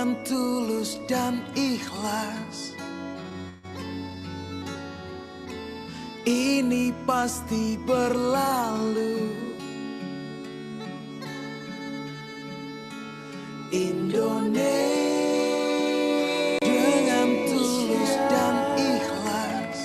dengan tulus dan ikhlas. Ini pasti berlalu. Indonesia dengan tulus dan ikhlas.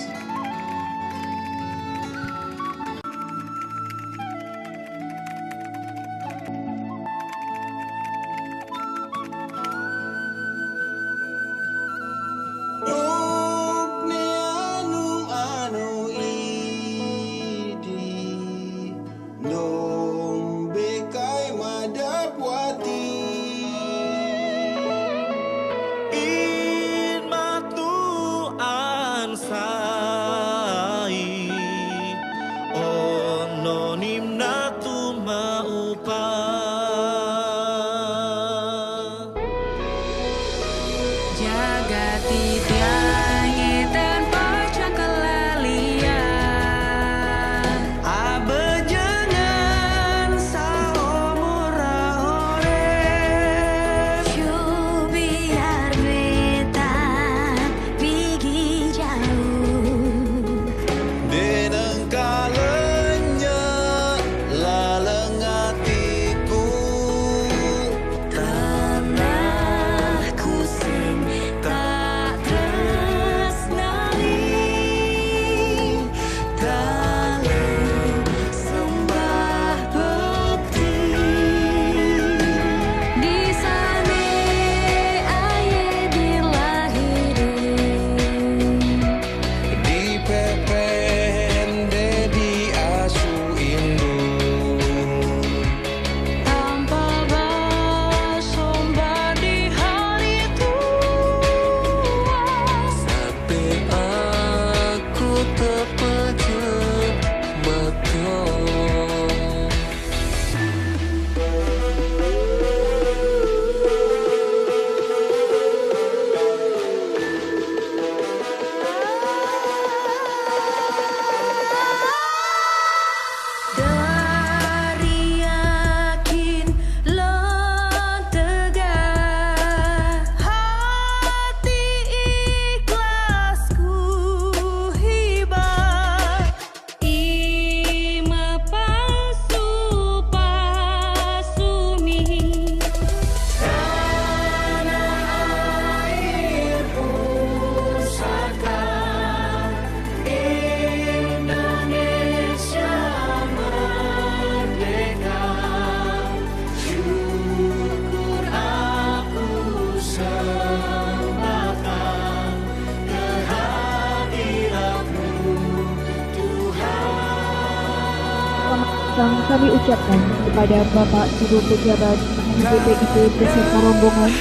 Kami ucapkan kepada Bapak Ibu pejabat di BPIP beserta rombongan,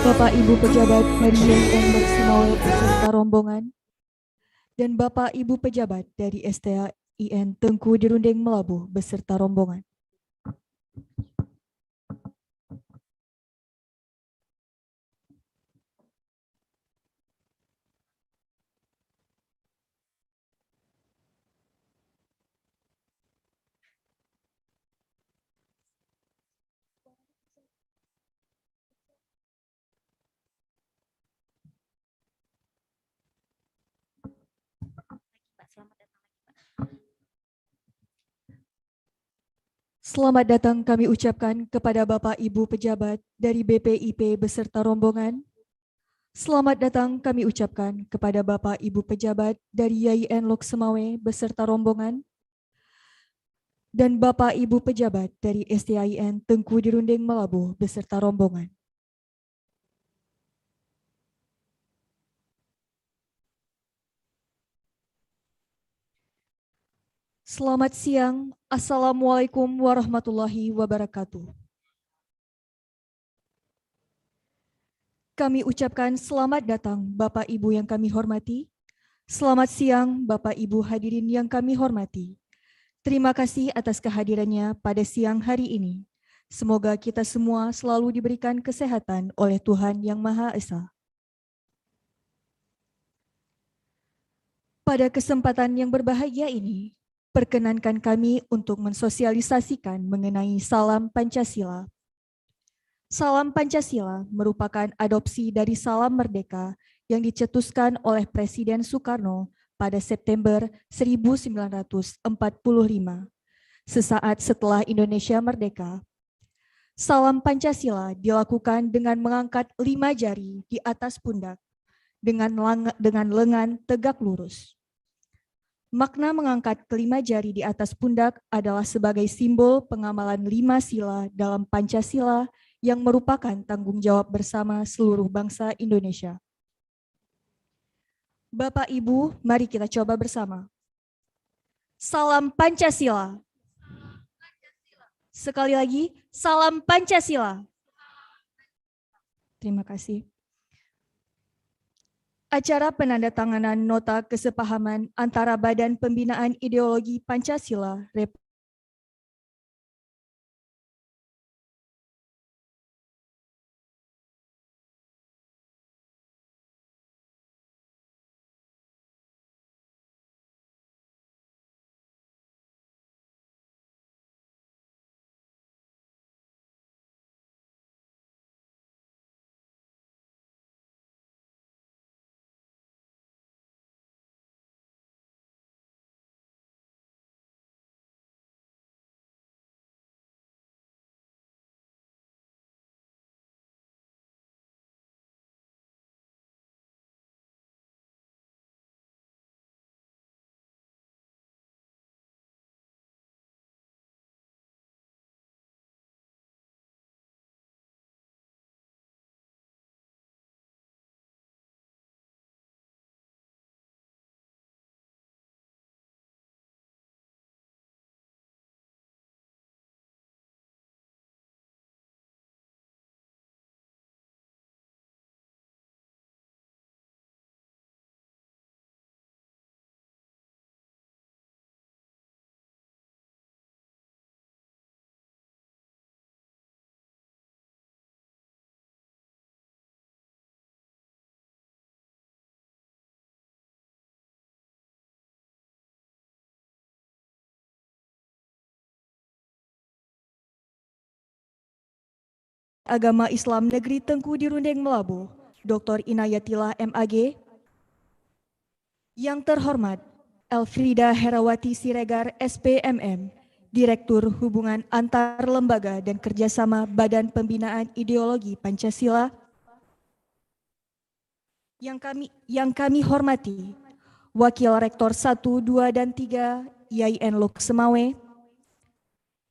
Bapak Ibu pejabat dari YN Maksimal beserta rombongan, dan Bapak Ibu pejabat dari STAIN Tengku Dirundeng Melabuh beserta rombongan. Selamat datang kami ucapkan kepada Bapak Ibu pejabat dari BPIP beserta rombongan. Selamat datang kami ucapkan kepada Bapak Ibu pejabat dari YIN Lok Semawe beserta rombongan. Dan Bapak Ibu pejabat dari STAIN Tengku Dirundeng Melabuh beserta rombongan. Selamat siang, Assalamualaikum warahmatullahi wabarakatuh. Kami ucapkan selamat datang Bapak Ibu yang kami hormati. Selamat siang Bapak Ibu hadirin yang kami hormati. Terima kasih atas kehadirannya pada siang hari ini. Semoga kita semua selalu diberikan kesehatan oleh Tuhan Yang Maha Esa. Pada kesempatan yang berbahagia ini, perkenankan kami untuk mensosialisasikan mengenai Salam Pancasila. Salam Pancasila merupakan adopsi dari Salam Merdeka yang dicetuskan oleh Presiden Soekarno pada September 1945, sesaat setelah Indonesia merdeka. Salam Pancasila dilakukan dengan mengangkat 5 jari di atas pundak dengan lengan tegak lurus. Makna mengangkat kelima jari di atas pundak adalah sebagai simbol pengamalan 5 sila dalam Pancasila yang merupakan tanggung jawab bersama seluruh bangsa Indonesia. Bapak Ibu, mari kita coba bersama. Salam Pancasila. Sekali lagi, salam Pancasila. Terima kasih. Acara penandatanganan nota kesepahaman antara Badan Pembinaan Ideologi Pancasila Agama Islam Negeri Tengku di Rundeng Melabuh, Dr. Inayatillah MAG. Yang terhormat, Elfrida Herawati Siregar, SPMM, Direktur Hubungan Antar Lembaga dan Kerjasama Badan Pembinaan Ideologi Pancasila. Yang kami hormati, Wakil Rektor 1, 2, dan 3, YIN Lok Semawe.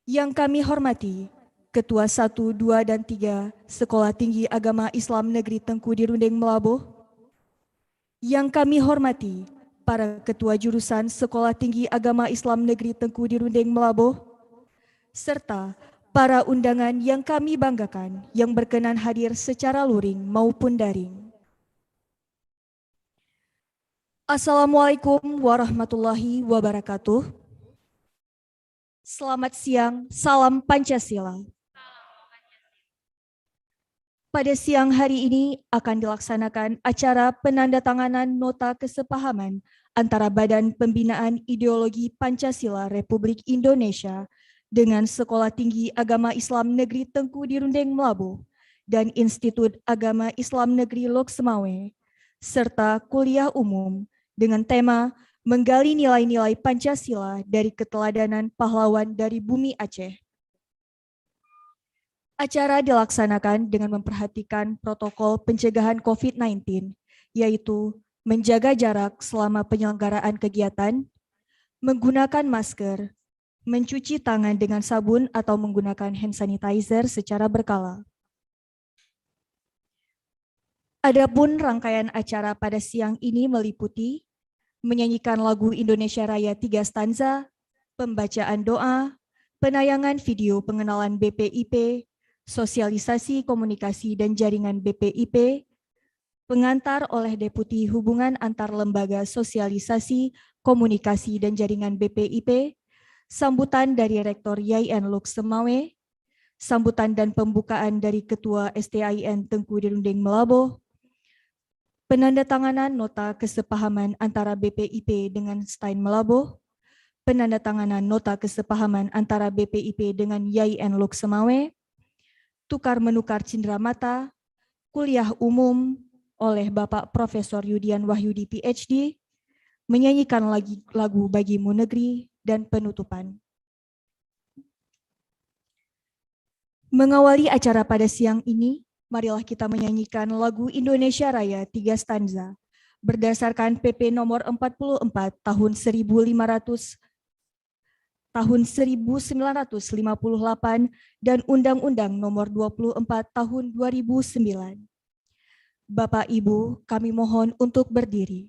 Yang kami hormati, Ketua 1, 2, dan 3, Sekolah Tinggi Agama Islam Negeri Tengku di Rundeng Melabuh. Yang kami hormati, para Ketua Jurusan Sekolah Tinggi Agama Islam Negeri Tengku di Rundeng Melabuh, serta para undangan yang kami banggakan yang berkenan hadir secara luring maupun daring. Assalamualaikum warahmatullahi wabarakatuh. Selamat siang, salam Pancasila. Pada siang hari ini akan dilaksanakan acara penandatanganan nota kesepahaman antara Badan Pembinaan Ideologi Pancasila Republik Indonesia dengan Sekolah Tinggi Agama Islam Negeri Tengku di Rundeng Melabuh dan Institut Agama Islam Negeri Lok Semawe, serta kuliah umum dengan tema Menggali Nilai-Nilai Pancasila dari Keteladanan Pahlawan dari Bumi Aceh. Acara dilaksanakan dengan memperhatikan protokol pencegahan COVID-19, yaitu menjaga jarak selama penyelenggaraan kegiatan, menggunakan masker, mencuci tangan dengan sabun atau menggunakan hand sanitizer secara berkala. Adapun rangkaian acara pada siang ini meliputi menyanyikan lagu Indonesia Raya 3 stanza, pembacaan doa, penayangan video pengenalan BPIP, sosialisasi komunikasi dan jaringan BPIP, pengantar oleh Deputi Hubungan Antar Lembaga Sosialisasi, Komunikasi dan Jaringan BPIP, sambutan dari Rektor YIN Lok Semawe, sambutan dan pembukaan dari Ketua STIN Tengku di Rundeng Melabuh, penandatanganan nota kesepahaman antara BPIP dengan STIN Melabuh, penandatanganan nota kesepahaman antara BPIP dengan YIN Lok Semawe, Tukar-menukar cindera mata, kuliah umum oleh Bapak Profesor Yudian Wahyudi PhD, menyanyikan lagu Bagimu Negeri, dan penutupan. Mengawali acara pada siang ini, marilah kita menyanyikan lagu Indonesia Raya 3 stanza berdasarkan PP nomor 44 tahun 1958 dan Undang-Undang nomor 24 tahun 2009. Bapak Ibu, kami mohon untuk berdiri.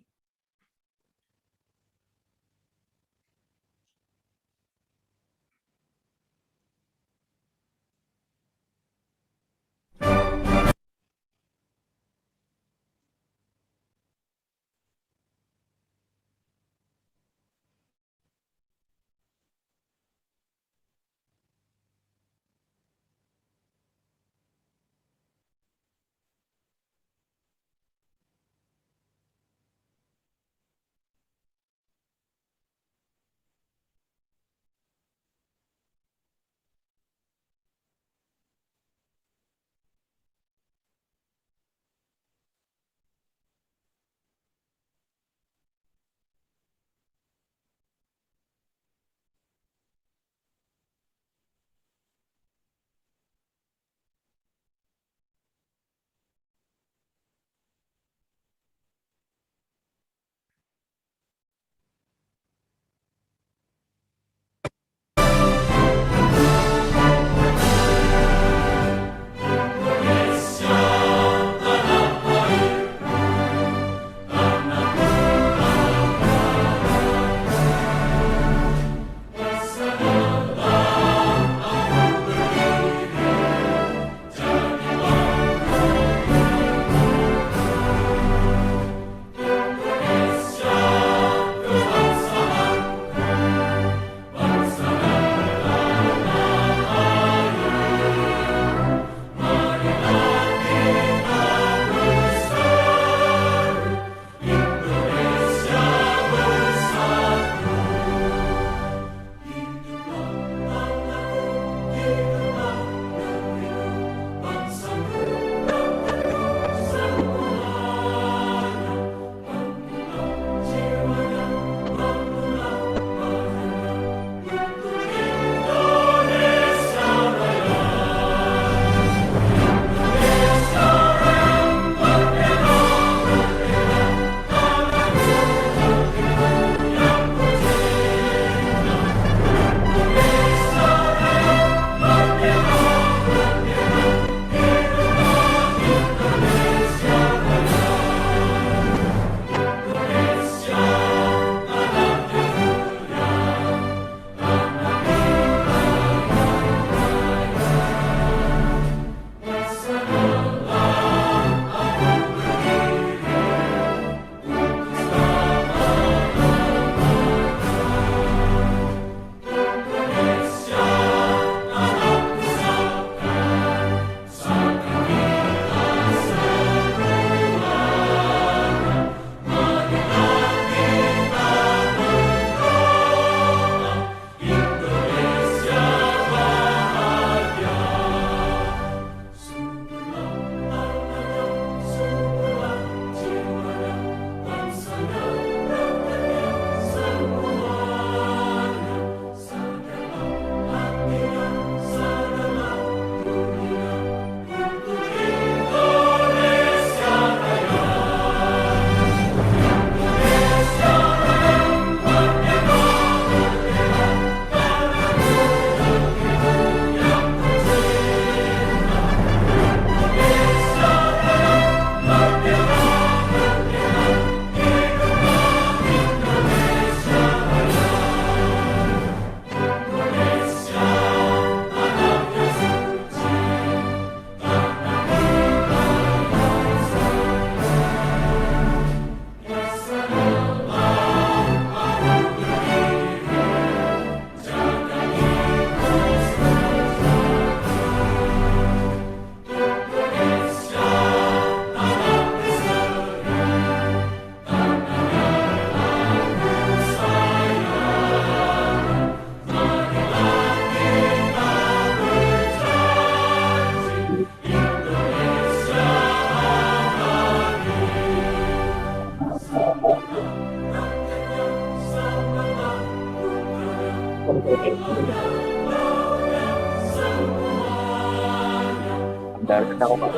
Ako pa.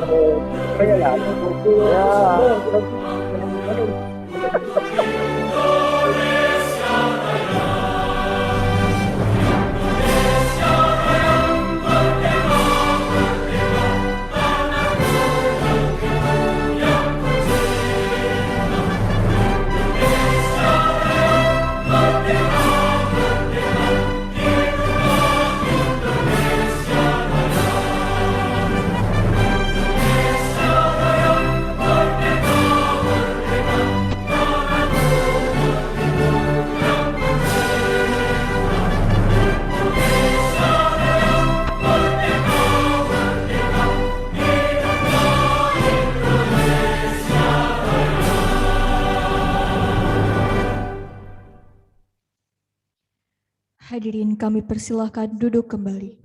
Kaya lang, Hadirin kami persilahkan duduk kembali.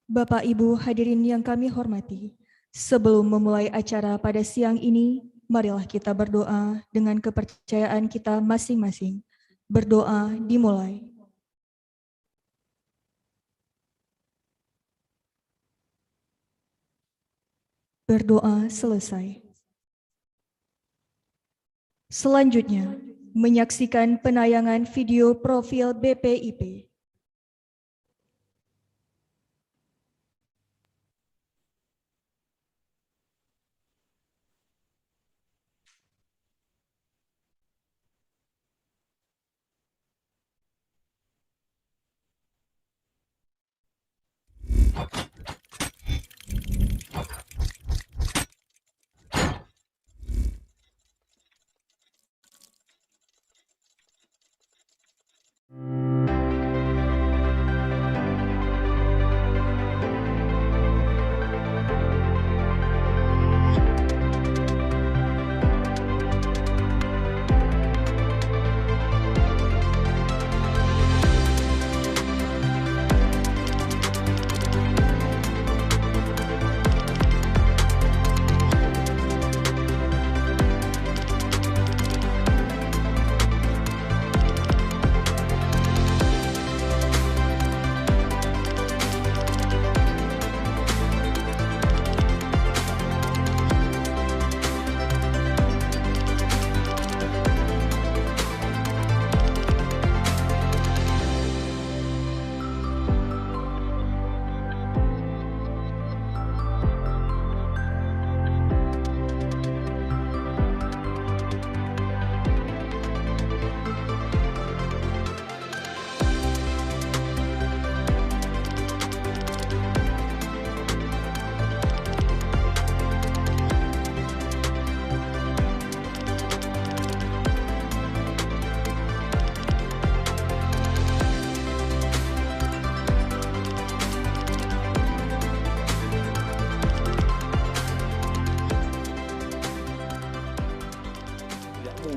Bapak Ibu hadirin yang kami hormati, sebelum memulai acara pada siang ini, marilah kita berdoa dengan kepercayaan kita masing-masing. Berdoa dimulai. Berdoa selesai. Selanjutnya, menyaksikan penayangan video profil BPIP.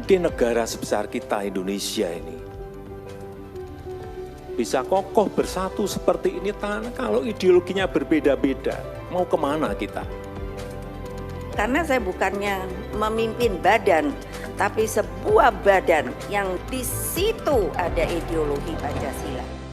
Mungkin negara sebesar kita Indonesia ini bisa kokoh bersatu seperti ini kalau ideologinya berbeda-beda. Mau kemana kita? Karena saya bukannya memimpin badan, tapi sebuah badan yang di situ ada ideologi Pancasila.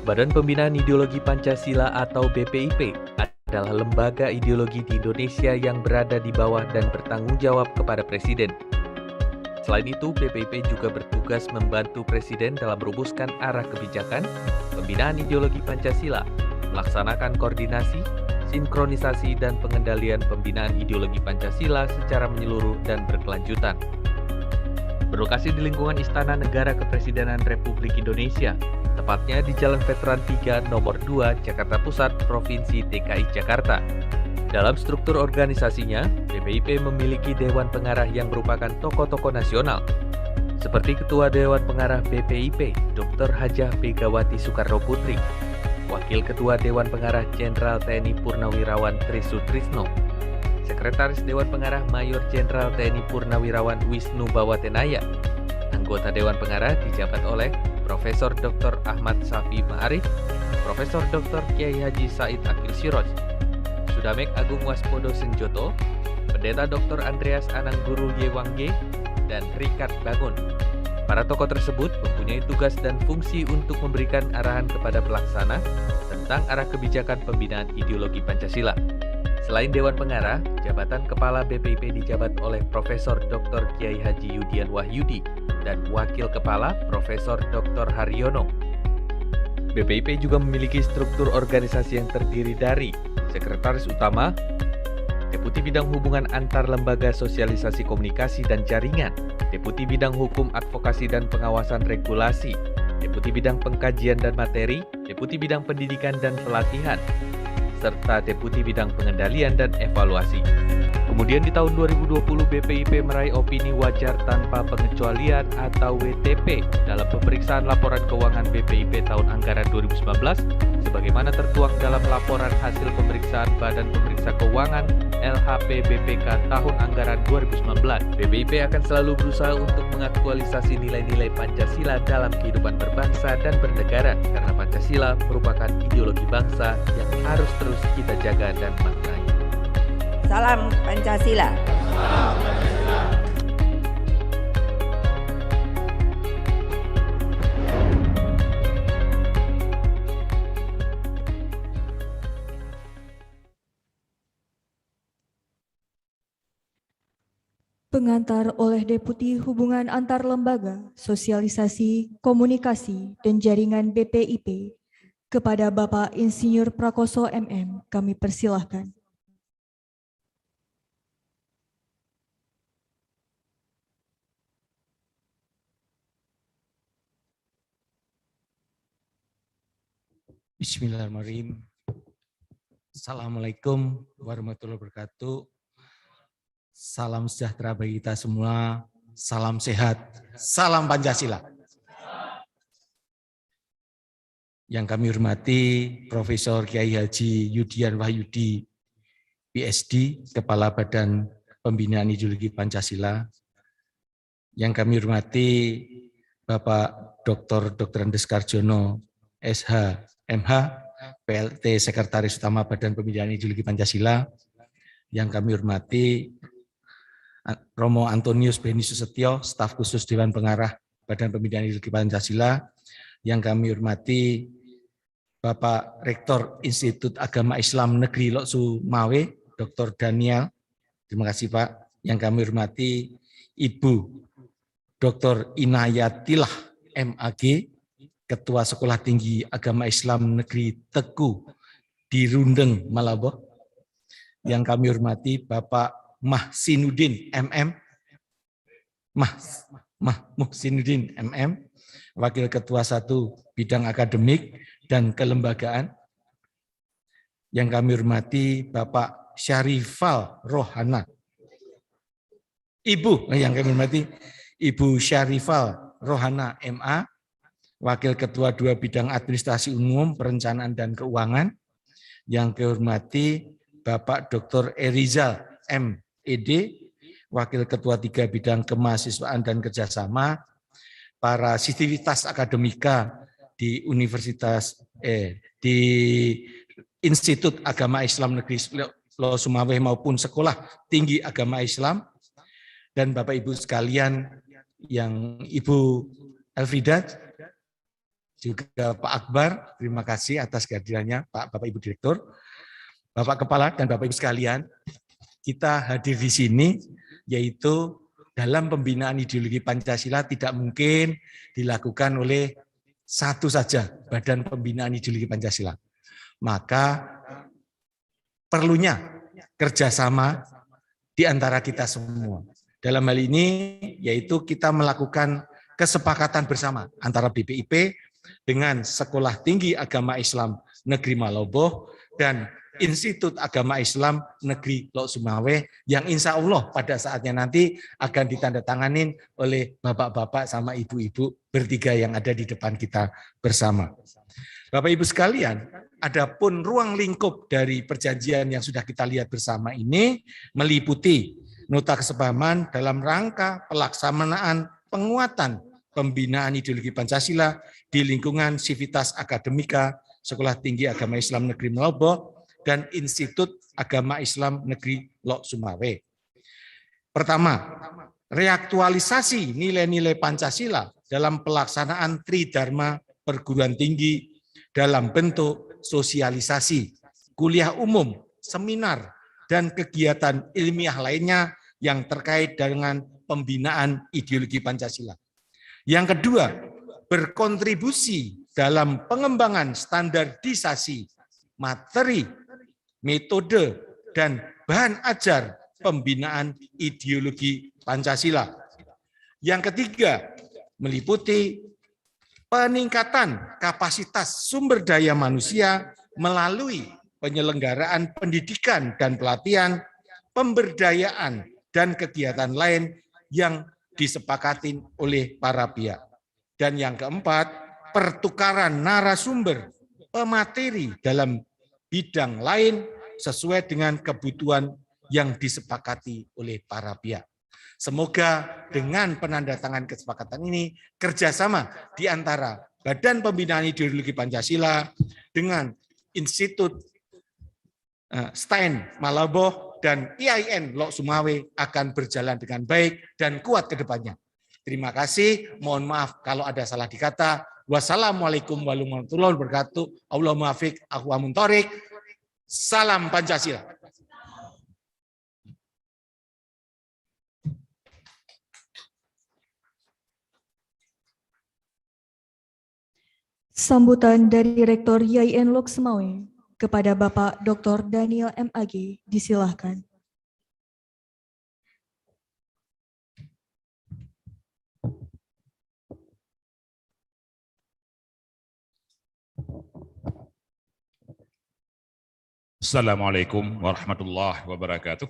Badan Pembinaan Ideologi Pancasila atau BPIP adalah lembaga ideologi di Indonesia yang berada di bawah dan bertanggung jawab kepada Presiden. Selain itu, BPIP juga bertugas membantu Presiden dalam merumuskan arah kebijakan, pembinaan ideologi Pancasila, melaksanakan koordinasi, sinkronisasi, dan pengendalian pembinaan ideologi Pancasila secara menyeluruh dan berkelanjutan. Berlokasi di lingkungan Istana Negara Kepresidenan Republik Indonesia, tepatnya di Jalan Veteran 3 Nomor 2, Jakarta Pusat, Provinsi DKI Jakarta. Dalam struktur organisasinya, BPIP memiliki Dewan Pengarah yang merupakan tokoh-tokoh nasional, seperti Ketua Dewan Pengarah BPIP, Dr. Hajah Megawati Soekarno Putri, Wakil Ketua Dewan Pengarah Jenderal TNI Purnawirawan Tri Sutrisno, Sekretaris Dewan Pengarah Mayor Jenderal TNI Purnawirawan Wisnu Bawatenaya. Anggota Dewan Pengarah dijabat oleh Profesor Dr. Ahmad Safi Ma'arif, Profesor Dr. Kiai Haji Said Akil Siroj, Sudamek Agung Waspodo Senjoto, Pendeta Dr. Andreas Anangguru Yewangge, dan Richard Bangun. Para tokoh tersebut mempunyai tugas dan fungsi untuk memberikan arahan kepada pelaksana tentang arah kebijakan pembinaan ideologi Pancasila. Selain Dewan Pengarah, jabatan Kepala BPIP dijabat oleh Profesor Dr. Kiai Haji Yudian Wahyudi dan Wakil Kepala Profesor Dr. Haryono. BPIP juga memiliki struktur organisasi yang terdiri dari Sekretaris Utama, Deputi Bidang Hubungan Antar Lembaga Sosialisasi Komunikasi dan Jaringan, Deputi Bidang Hukum Advokasi dan Pengawasan Regulasi, Deputi Bidang Pengkajian dan Materi, Deputi Bidang Pendidikan dan Pelatihan, serta Deputi Bidang Pengendalian dan Evaluasi. Kemudian di tahun 2020 BPIP meraih opini wajar tanpa pengecualian atau WTP dalam pemeriksaan laporan keuangan BPIP tahun anggaran 2019 sebagaimana tertuang dalam laporan hasil pemeriksaan Badan Pemeriksa Keuangan LHP BPK tahun anggaran 2019. BPIP akan selalu berusaha untuk mengaktualisasi nilai-nilai Pancasila dalam kehidupan berbangsa dan bernegara karena Pancasila merupakan ideologi bangsa yang harus terus kita jaga dan maknai. Salam Pancasila. Pengantar oleh Deputi Hubungan Antar Lembaga, Sosialisasi, Komunikasi, dan Jaringan BPIP kepada Bapak Insinyur Prakoso MM, kami persilahkan. Bismillahirrahmanirrahim. Assalamualaikum warahmatullahi wabarakatuh. Salam sejahtera bagi kita semua. Salam sehat. Salam Pancasila. Yang kami hormati Profesor Kiai Haji Yudian Wahyudi, PSD, Kepala Badan Pembinaan Ideologi Pancasila. Yang kami hormati Bapak Dr. Andes Karjono, SH, MH, PLT Sekretaris Utama Badan Pembinaan Ideologi Pancasila. Yang kami hormati Romo Antonius Beni Susetio, Staf Khusus Dewan Pengarah Badan Pembinaan Ideologi Pancasila. Yang kami hormati Bapak Rektor Institut Agama Islam Negeri Lok Sumawe, Dr. Daniel. Terima kasih Pak. Yang kami hormati Ibu Dr. Inayatillah MAG, Ketua Sekolah Tinggi Agama Islam Negeri Teku di Rundeng, Malabo. Yang kami hormati Bapak Mahsinuddin MM, Mahsinuddin MM, Wakil Ketua 1 Bidang Akademik dan Kelembagaan. Yang kami hormati Bapak Syarifal Rohana. Yang kami hormati Ibu Syarifal Rohana MA, Wakil Ketua 2 Bidang Administrasi Umum, Perencanaan dan Keuangan. Yang kami hormati Bapak Dr. Erizal MED, Wakil Ketua 3 Bidang Kemahasiswaan dan Kerjasama, para sivitas akademika di di Institut Agama Islam Negeri Lok Sumawe maupun Sekolah Tinggi Agama Islam, dan Bapak Ibu sekalian, yang Ibu Elfrida, juga Pak Akbar, terima kasih atas kehadirannya, Bapak Ibu Direktur, Bapak Kepala dan Bapak Ibu sekalian. Kita hadir di sini yaitu dalam pembinaan ideologi Pancasila tidak mungkin dilakukan oleh satu saja Badan Pembinaan Ideologi Pancasila. Maka perlunya kerjasama di antara kita semua. Dalam hal ini yaitu kita melakukan kesepakatan bersama antara BPIP dengan Sekolah Tinggi Agama Islam Negeri Malabo dan Institut Agama Islam Negeri Lok Sumawe, yang insya Allah pada saatnya nanti akan ditandatanganin oleh bapak-bapak sama ibu-ibu bertiga yang ada di depan kita bersama. Bapak Ibu sekalian, adapun ruang lingkup dari perjanjian yang sudah kita lihat bersama ini meliputi nota kesepahaman dalam rangka pelaksanaan penguatan pembinaan ideologi Pancasila di lingkungan Sivitas Akademika Sekolah Tinggi Agama Islam Negeri Malabo dan Institut Agama Islam Negeri Lok Sumawe. Pertama, reaktualisasi nilai-nilai Pancasila dalam pelaksanaan Tridharma perguruan tinggi dalam bentuk sosialisasi, kuliah umum, seminar, dan kegiatan ilmiah lainnya yang terkait dengan pembinaan ideologi Pancasila. Yang kedua, berkontribusi dalam pengembangan standarisasi materi, metode, dan bahan ajar pembinaan ideologi Pancasila. Yang ketiga, meliputi peningkatan kapasitas sumber daya manusia melalui penyelenggaraan pendidikan dan pelatihan, pemberdayaan, dan kegiatan lain yang disepakati oleh para pihak. Dan yang keempat, pertukaran narasumber pemateri dalam bidang lain sesuai dengan kebutuhan yang disepakati oleh para pihak. Semoga dengan penandatangan kesepakatan ini, kerjasama di antara Badan Pembinaan Ideologi Pancasila dengan Institut Stein Malabo dan IAIN Lok Sumawe akan berjalan dengan baik dan kuat ke depannya. Terima kasih, mohon maaf kalau ada salah dikata. Wassalamualaikum warahmatullahi wabarakatuh. Allahumma fiq aqwamun thoriq. Salam Pancasila. Sambutan dari Rektor IAIN Lok Sumawe kepada Bapak Dr. Daniel MAG disilahkan. Assalamualaikum warahmatullahi wabarakatuh.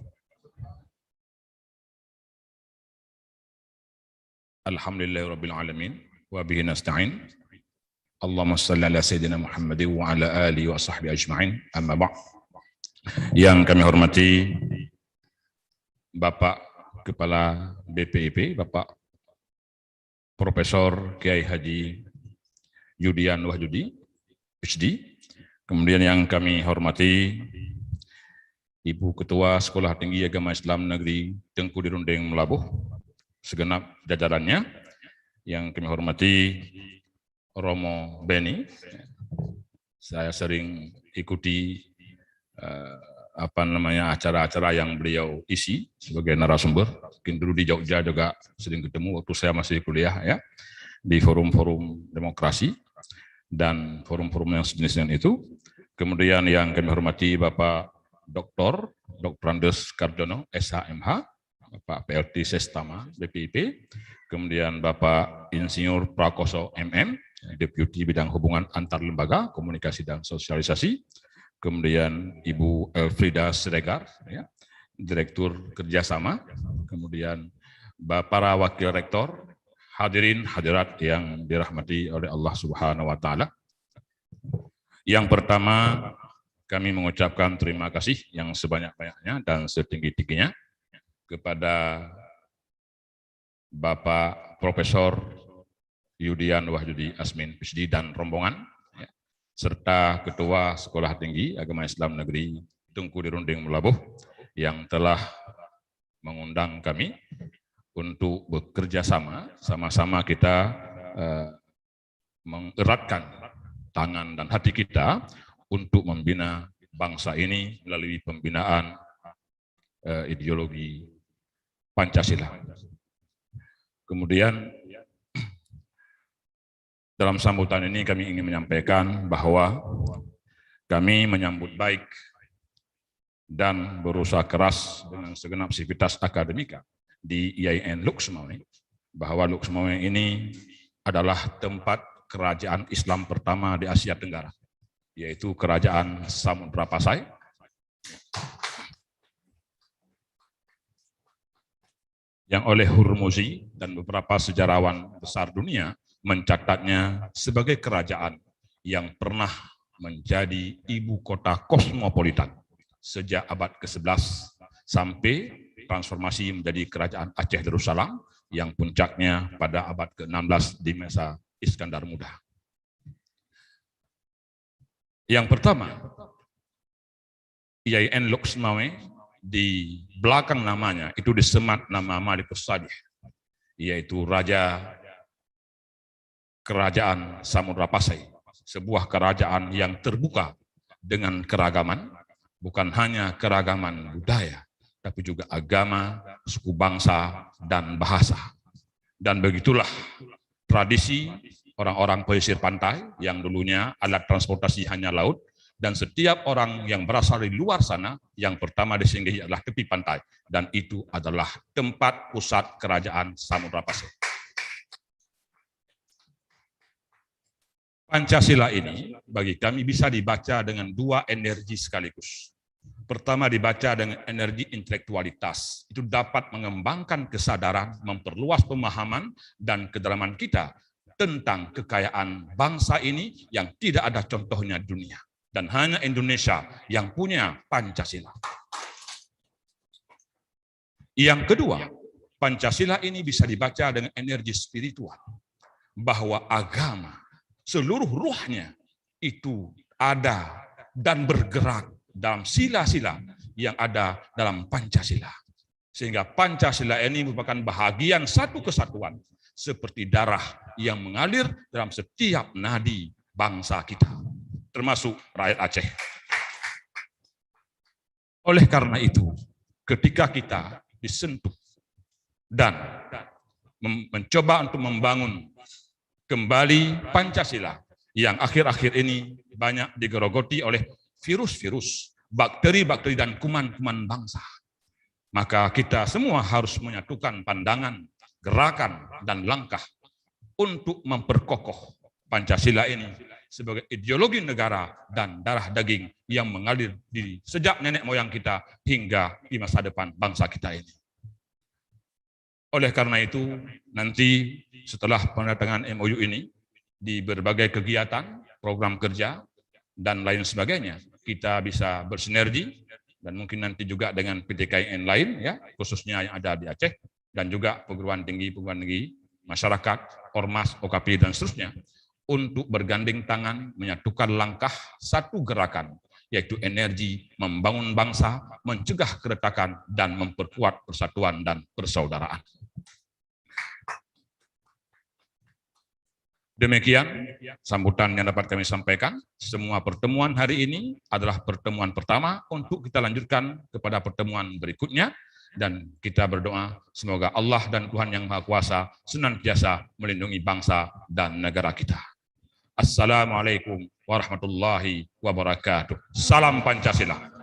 Alhamdulillahirabbil alamin wa bihi nasta'in. Allahumma shalli ala sayyidina Muhammad wa ala alihi wa sahbihi ajma'in. Amma ba'd. Yang kami hormati Bapak Kepala BPIP, Bapak Profesor Kiai Haji Yudian Wahyudi, PhD. Kemudian yang kami hormati Ibu Ketua Sekolah Tinggi Agama Islam Negeri Tengku Dirundeng Melabuh, segenap jajarannya. Yang kami hormati Romo Beni, saya sering ikuti acara-acara yang beliau isi sebagai narasumber. Mungkin dulu di Jogja juga sering ketemu waktu saya masih kuliah ya, di forum-forum demokrasi dan forum-forum yang sejenis dengan itu. Kemudian yang kami hormati Bapak Dr. Andes Kardono, SHMH, Bapak PLT Sestama, BPIP, kemudian Bapak Insinyur Prakoso MM, Deputi Bidang Hubungan Antar Lembaga, Komunikasi dan Sosialisasi, kemudian Ibu Elfrida Siregar, ya, Direktur Kerjasama, kemudian para Wakil Rektor, hadirin hadirat yang dirahmati oleh Allah Subhanahu wa Ta'ala. Yang pertama, kami mengucapkan terima kasih yang sebanyak-banyaknya dan setinggi-tingginya kepada Bapak Profesor Yudian Wahyudi Asmin, PhD, dan rombongan, ya, serta Ketua Sekolah Tinggi Agama Islam Negeri Tengku Dirundeng Melabuh yang telah mengundang kami untuk bekerja sama-sama kita mengeratkan tangan dan hati kita untuk membina bangsa ini melalui pembinaan ideologi Pancasila. Kemudian dalam sambutan ini kami ingin menyampaikan bahwa kami menyambut baik dan berusaha keras dengan segenap sivitas akademika di IAIN Lok Sumawe, bahwa Lok Sumawe ini adalah tempat kerajaan Islam pertama di Asia Tenggara, yaitu Kerajaan Samudra Pasai, yang oleh Hurmuzi dan beberapa sejarawan besar dunia mencatatnya sebagai kerajaan yang pernah menjadi ibu kota kosmopolitan sejak abad ke-11 sampai transformasi menjadi kerajaan Aceh Darussalam yang puncaknya pada abad ke-16 di masa Iskandar Muda. Yang pertama, IAIN Lok Semawe, di belakang namanya itu disemat nama Malikus Sadih, yaitu Raja Kerajaan Samudra Pasai, sebuah kerajaan yang terbuka dengan keragaman, bukan hanya keragaman budaya, tapi juga agama, suku bangsa, dan bahasa. Dan begitulah tradisi orang-orang pesisir pantai yang dulunya alat transportasi hanya laut, dan setiap orang yang berasal dari luar sana, yang pertama disinggahi adalah tepi pantai, dan itu adalah tempat pusat kerajaan Samudra Pasai. Pancasila ini bagi kami bisa dibaca dengan dua energi sekaligus. Pertama dibaca dengan energi intelektualitas, itu dapat mengembangkan kesadaran, memperluas pemahaman dan kedalaman kita tentang kekayaan bangsa ini yang tidak ada contohnya di dunia. Dan hanya Indonesia yang punya Pancasila. Yang kedua, Pancasila ini bisa dibaca dengan energi spiritual, bahwa agama seluruh ruhnya itu ada dan bergerak dalam sila-sila yang ada dalam Pancasila. Sehingga Pancasila ini merupakan bahagian satu kesatuan, seperti darah yang mengalir dalam setiap nadi bangsa kita, termasuk rakyat Aceh. Oleh karena itu, ketika kita disentuh dan mencoba untuk membangun kembali Pancasila yang akhir-akhir ini banyak digerogoti oleh virus-virus, bakteri-bakteri dan kuman-kuman bangsa, maka kita semua harus menyatukan pandangan, gerakan, dan langkah untuk memperkokoh Pancasila ini sebagai ideologi negara dan darah daging yang mengalir sejak nenek moyang kita hingga di masa depan bangsa kita ini. Oleh karena itu, nanti setelah penandatanganan MOU ini, di berbagai kegiatan, program kerja, dan lain sebagainya, kita bisa bersinergi, dan mungkin nanti juga dengan PTKIN lain, ya, khususnya yang ada di Aceh, dan juga perguruan tinggi, masyarakat, ormas, OKP, dan seterusnya, untuk bergandeng tangan, menyatukan langkah satu gerakan, yaitu energi membangun bangsa, mencegah keretakan, dan memperkuat persatuan dan persaudaraan. Demikian sambutan yang dapat kami sampaikan. Semua pertemuan hari ini adalah pertemuan pertama untuk kita lanjutkan kepada pertemuan berikutnya. Dan kita berdoa semoga Allah dan Tuhan Yang Maha Kuasa senantiasa melindungi bangsa dan negara kita. Assalamualaikum warahmatullahi wabarakatuh. Salam Pancasila.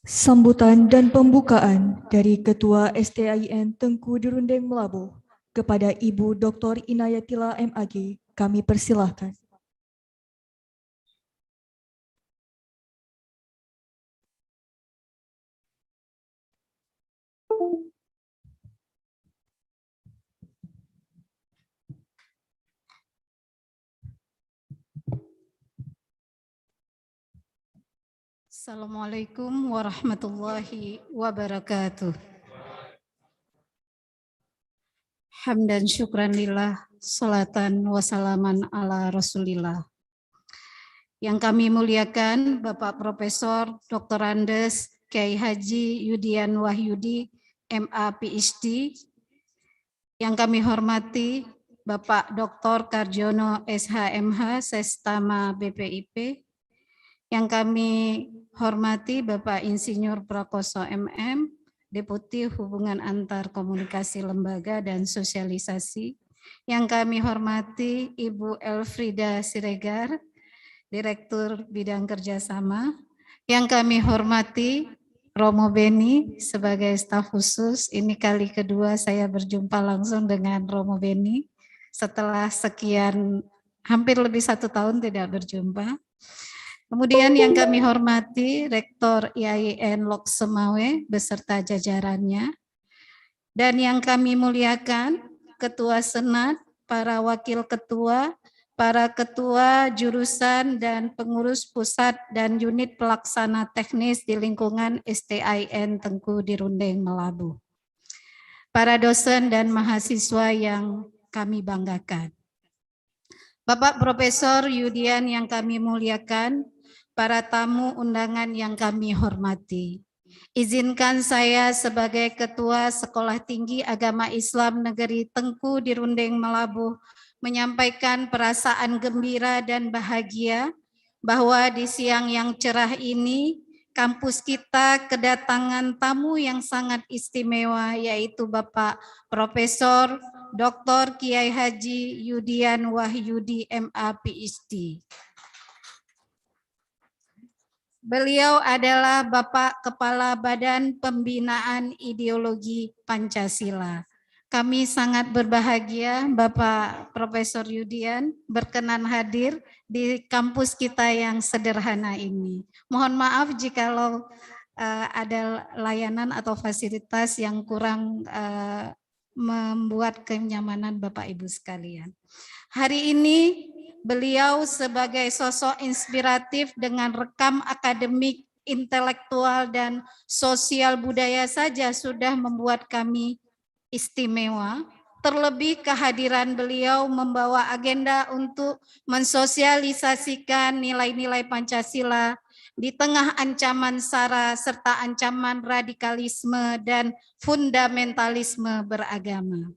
Sambutan dan pembukaan dari Ketua STIN Tengku Dirundeng Melabuh kepada Ibu Dr. Inayatila MAG, kami persilahkan. Assalamualaikum warahmatullahi wabarakatuh. Hamdan syukran lillah, salatan wassalaman ala rasulillah. Yang kami muliakan Bapak Profesor Dr. Andes Kiai Haji Yudian Wahyudi, MA PhD. Yang kami hormati Bapak Dr. Karjono SHMH, Sestama BPIP. Yang kami hormati Bapak Insinyur Prakoso MM, Deputi Hubungan Antar Komunikasi Lembaga dan Sosialisasi. Yang kami hormati Ibu Elfrida Siregar, Direktur Bidang Kerjasama. Yang kami hormati Romo Beni sebagai staf khusus. Ini kali kedua saya berjumpa langsung dengan Romo Beni setelah sekian hampir lebih 1 tahun tidak berjumpa. Kemudian yang kami hormati Rektor IAIN Lok Semawe beserta jajarannya. Dan yang kami muliakan Ketua Senat, para Wakil Ketua, para Ketua Jurusan dan Pengurus Pusat dan Unit Pelaksana Teknis di lingkungan STIN Tengku Dirundeng Melabuh. Para dosen dan mahasiswa yang kami banggakan. Bapak Profesor Yudian yang kami muliakan, para tamu undangan yang kami hormati. Izinkan saya sebagai Ketua Sekolah Tinggi Agama Islam Negeri Tengku di Rundeng Melabuh menyampaikan perasaan gembira dan bahagia bahwa di siang yang cerah ini kampus kita kedatangan tamu yang sangat istimewa, yaitu Bapak Profesor Dr. Kiai Haji Yudian Wahyudi MA PhD. Beliau adalah Bapak Kepala Badan Pembinaan Ideologi Pancasila. Kami sangat berbahagia Bapak Profesor Yudian berkenan hadir di kampus kita yang sederhana ini. Mohon maaf jikalau ada layanan atau fasilitas yang kurang membuat kenyamanan Bapak Ibu sekalian. Hari ini beliau sebagai sosok inspiratif dengan rekam akademik, intelektual, dan sosial budaya saja sudah membuat kami istimewa. Terlebih kehadiran beliau membawa agenda untuk mensosialisasikan nilai-nilai Pancasila di tengah ancaman SARA serta ancaman radikalisme dan fundamentalisme beragama.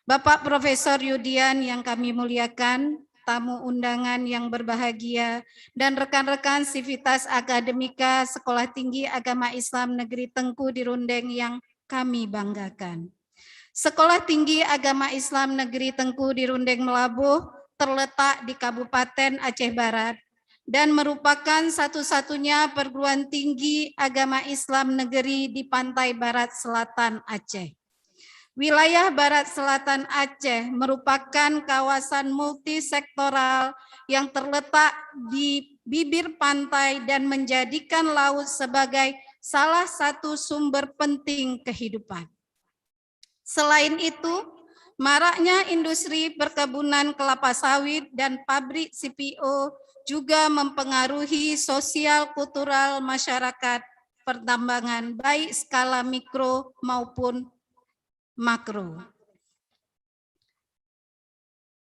Bapak Profesor Yudian yang kami muliakan, tamu undangan yang berbahagia, dan rekan-rekan Sivitas Akademika Sekolah Tinggi Agama Islam Negeri Tengku di Rundeng yang kami banggakan. Sekolah Tinggi Agama Islam Negeri Tengku di Rundeng Melabuh terletak di Kabupaten Aceh Barat dan merupakan satu-satunya perguruan tinggi agama Islam negeri di pantai barat selatan Aceh. Wilayah Barat Selatan Aceh merupakan kawasan multisektoral yang terletak di bibir pantai dan menjadikan laut sebagai salah satu sumber penting kehidupan. Selain itu, maraknya industri perkebunan kelapa sawit dan pabrik CPO juga mempengaruhi sosial kultural masyarakat pertambangan baik skala mikro maupun makro.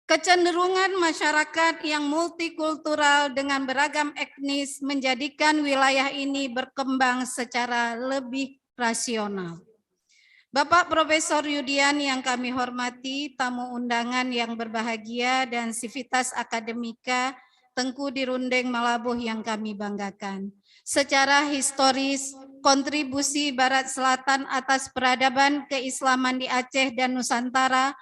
Kecenderungan masyarakat yang multikultural dengan beragam etnis menjadikan wilayah ini berkembang secara lebih rasional. Bapak Profesor Yudian yang kami hormati, tamu undangan yang berbahagia, dan Sivitas Akademika Tengku di Rundeng Melabuh yang kami banggakan. Secara historis, kontribusi Barat Selatan atas peradaban keislaman di Aceh dan Nusantara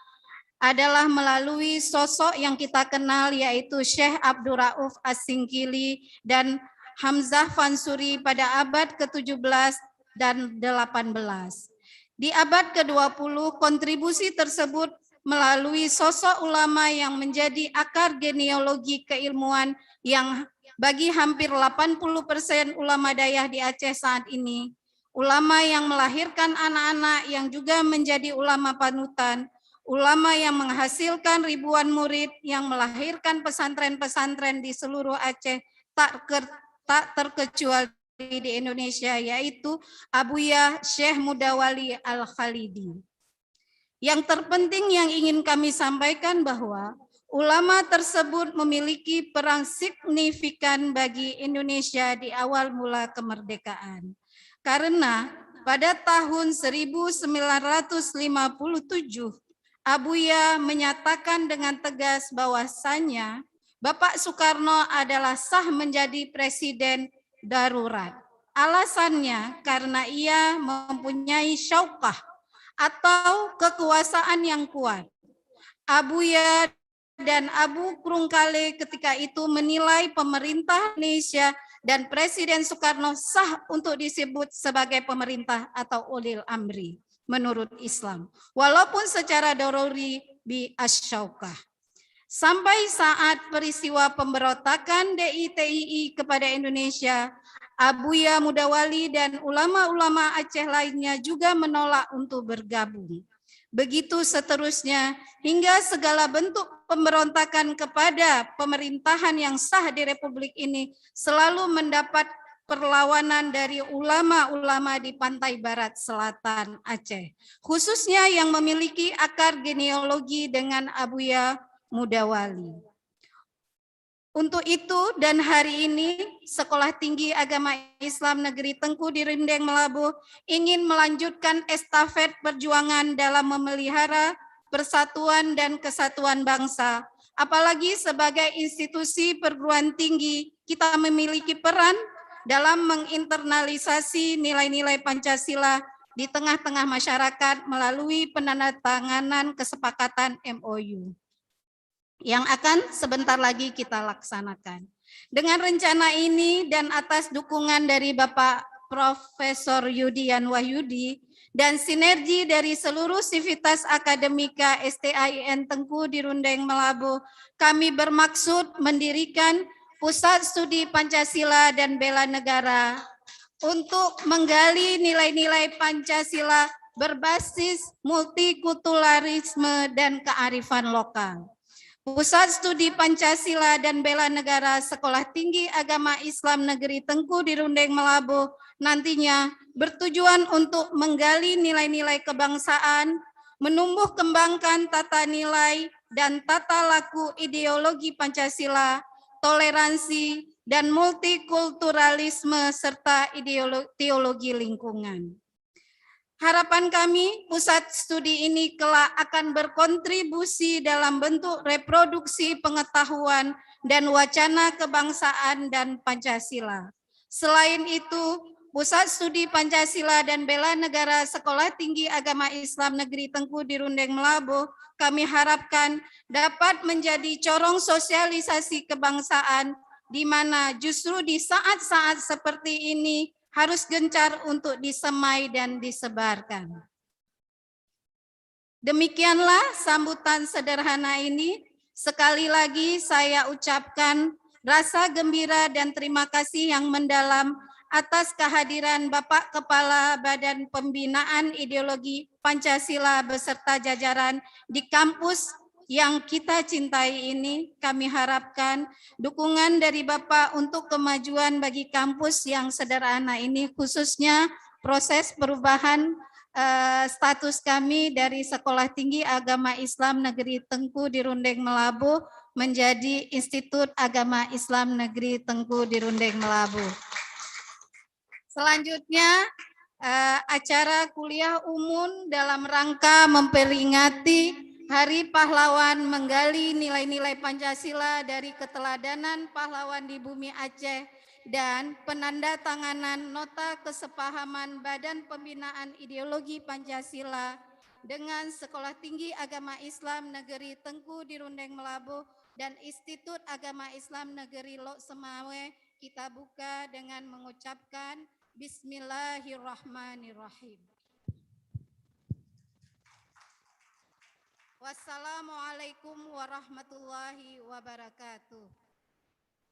adalah melalui sosok yang kita kenal, yaitu Syekh Abdul Rauf As-Singkili dan Hamzah Fansuri pada abad ke-17 dan 18. Di abad ke-20, kontribusi tersebut melalui sosok ulama yang menjadi akar genealogi keilmuan yang bagi hampir 80% ulama dayah di Aceh saat ini, ulama yang melahirkan anak-anak yang juga menjadi ulama panutan, ulama yang menghasilkan ribuan murid yang melahirkan pesantren-pesantren di seluruh Aceh tak terkecuali di Indonesia, yaitu Abuya Syekh Mudawali Al-Khalidi. Yang terpenting yang ingin kami sampaikan bahwa ulama tersebut memiliki peran signifikan bagi Indonesia di awal mula kemerdekaan. Karena pada tahun 1957, Abuya menyatakan dengan tegas bahwasannya Bapak Soekarno adalah sah menjadi presiden darurat. Alasannya karena ia mempunyai syaukah atau kekuasaan yang kuat. Abuya dan Abu Krungkale ketika itu menilai pemerintah Indonesia dan Presiden Soekarno sah untuk disebut sebagai pemerintah atau ulil amri menurut Islam, walaupun secara dorori bi asyaukah. Sampai saat peristiwa pemberontakan DITII kepada Indonesia, Abuya Mudawali dan ulama-ulama Aceh lainnya juga menolak untuk bergabung. Begitu seterusnya hingga segala bentuk pemberontakan kepada pemerintahan yang sah di Republik ini selalu mendapat perlawanan dari ulama-ulama di pantai barat selatan Aceh, khususnya yang memiliki akar genealogi dengan Abuya Mudawali. Untuk itu dan hari ini Sekolah Tinggi Agama Islam Negeri Tengku di Rindeng Melabuh ingin melanjutkan estafet perjuangan dalam memelihara persatuan dan kesatuan bangsa. Apalagi sebagai institusi perguruan tinggi, kita memiliki peran dalam menginternalisasi nilai-nilai Pancasila di tengah-tengah masyarakat melalui penandatanganan kesepakatan MOU yang akan sebentar lagi kita laksanakan. Dengan rencana ini dan atas dukungan dari Bapak Profesor Yudian Wahyudi dan sinergi dari seluruh sivitas akademika STAIN Tengku di Rundeng Melabuh, kami bermaksud mendirikan Pusat Studi Pancasila dan Bela Negara untuk menggali nilai-nilai Pancasila berbasis multikulturalisme dan kearifan lokal. Pusat Studi Pancasila dan Bela Negara Sekolah Tinggi Agama Islam Negeri Tengku di Rundeng Melabuh nantinya bertujuan untuk menggali nilai-nilai kebangsaan, menumbuh kembangkan tata nilai dan tata laku ideologi Pancasila, toleransi, dan multikulturalisme serta teologi lingkungan. Harapan kami, pusat studi ini kelak akan berkontribusi dalam bentuk reproduksi pengetahuan dan wacana kebangsaan dan Pancasila. Selain itu, Pusat Studi Pancasila dan Bela Negara Sekolah Tinggi Agama Islam Negeri Tengku di Rundeng Melabuh, kami harapkan dapat menjadi corong sosialisasi kebangsaan, di mana justru di saat-saat seperti ini, harus gencar untuk disemai dan disebarkan. Demikianlah sambutan sederhana ini. Sekali lagi saya ucapkan rasa gembira dan terima kasih yang mendalam atas kehadiran Bapak Kepala Badan Pembinaan Ideologi Pancasila beserta jajaran di kampus yang kita cintai ini. Kami harapkan dukungan dari Bapak untuk kemajuan bagi kampus yang sederhana ini, khususnya proses perubahan status kami dari Sekolah Tinggi Agama Islam Negeri Tengku di Rundeng Melabuh menjadi Institut Agama Islam Negeri Tengku di Rundeng Melabuh. Selanjutnya acara kuliah umum dalam rangka memperingati Hari Pahlawan, menggali nilai-nilai Pancasila dari keteladanan pahlawan di bumi Aceh, dan penandatanganan nota kesepahaman Badan Pembinaan Ideologi Pancasila dengan Sekolah Tinggi Agama Islam Negeri Tengku di Rundeng Melabuh dan Institut Agama Islam Negeri Lok Semawe, kita buka dengan mengucapkan Bismillahirrahmanirrahim. Wassalamualaikum warahmatullahi wabarakatuh.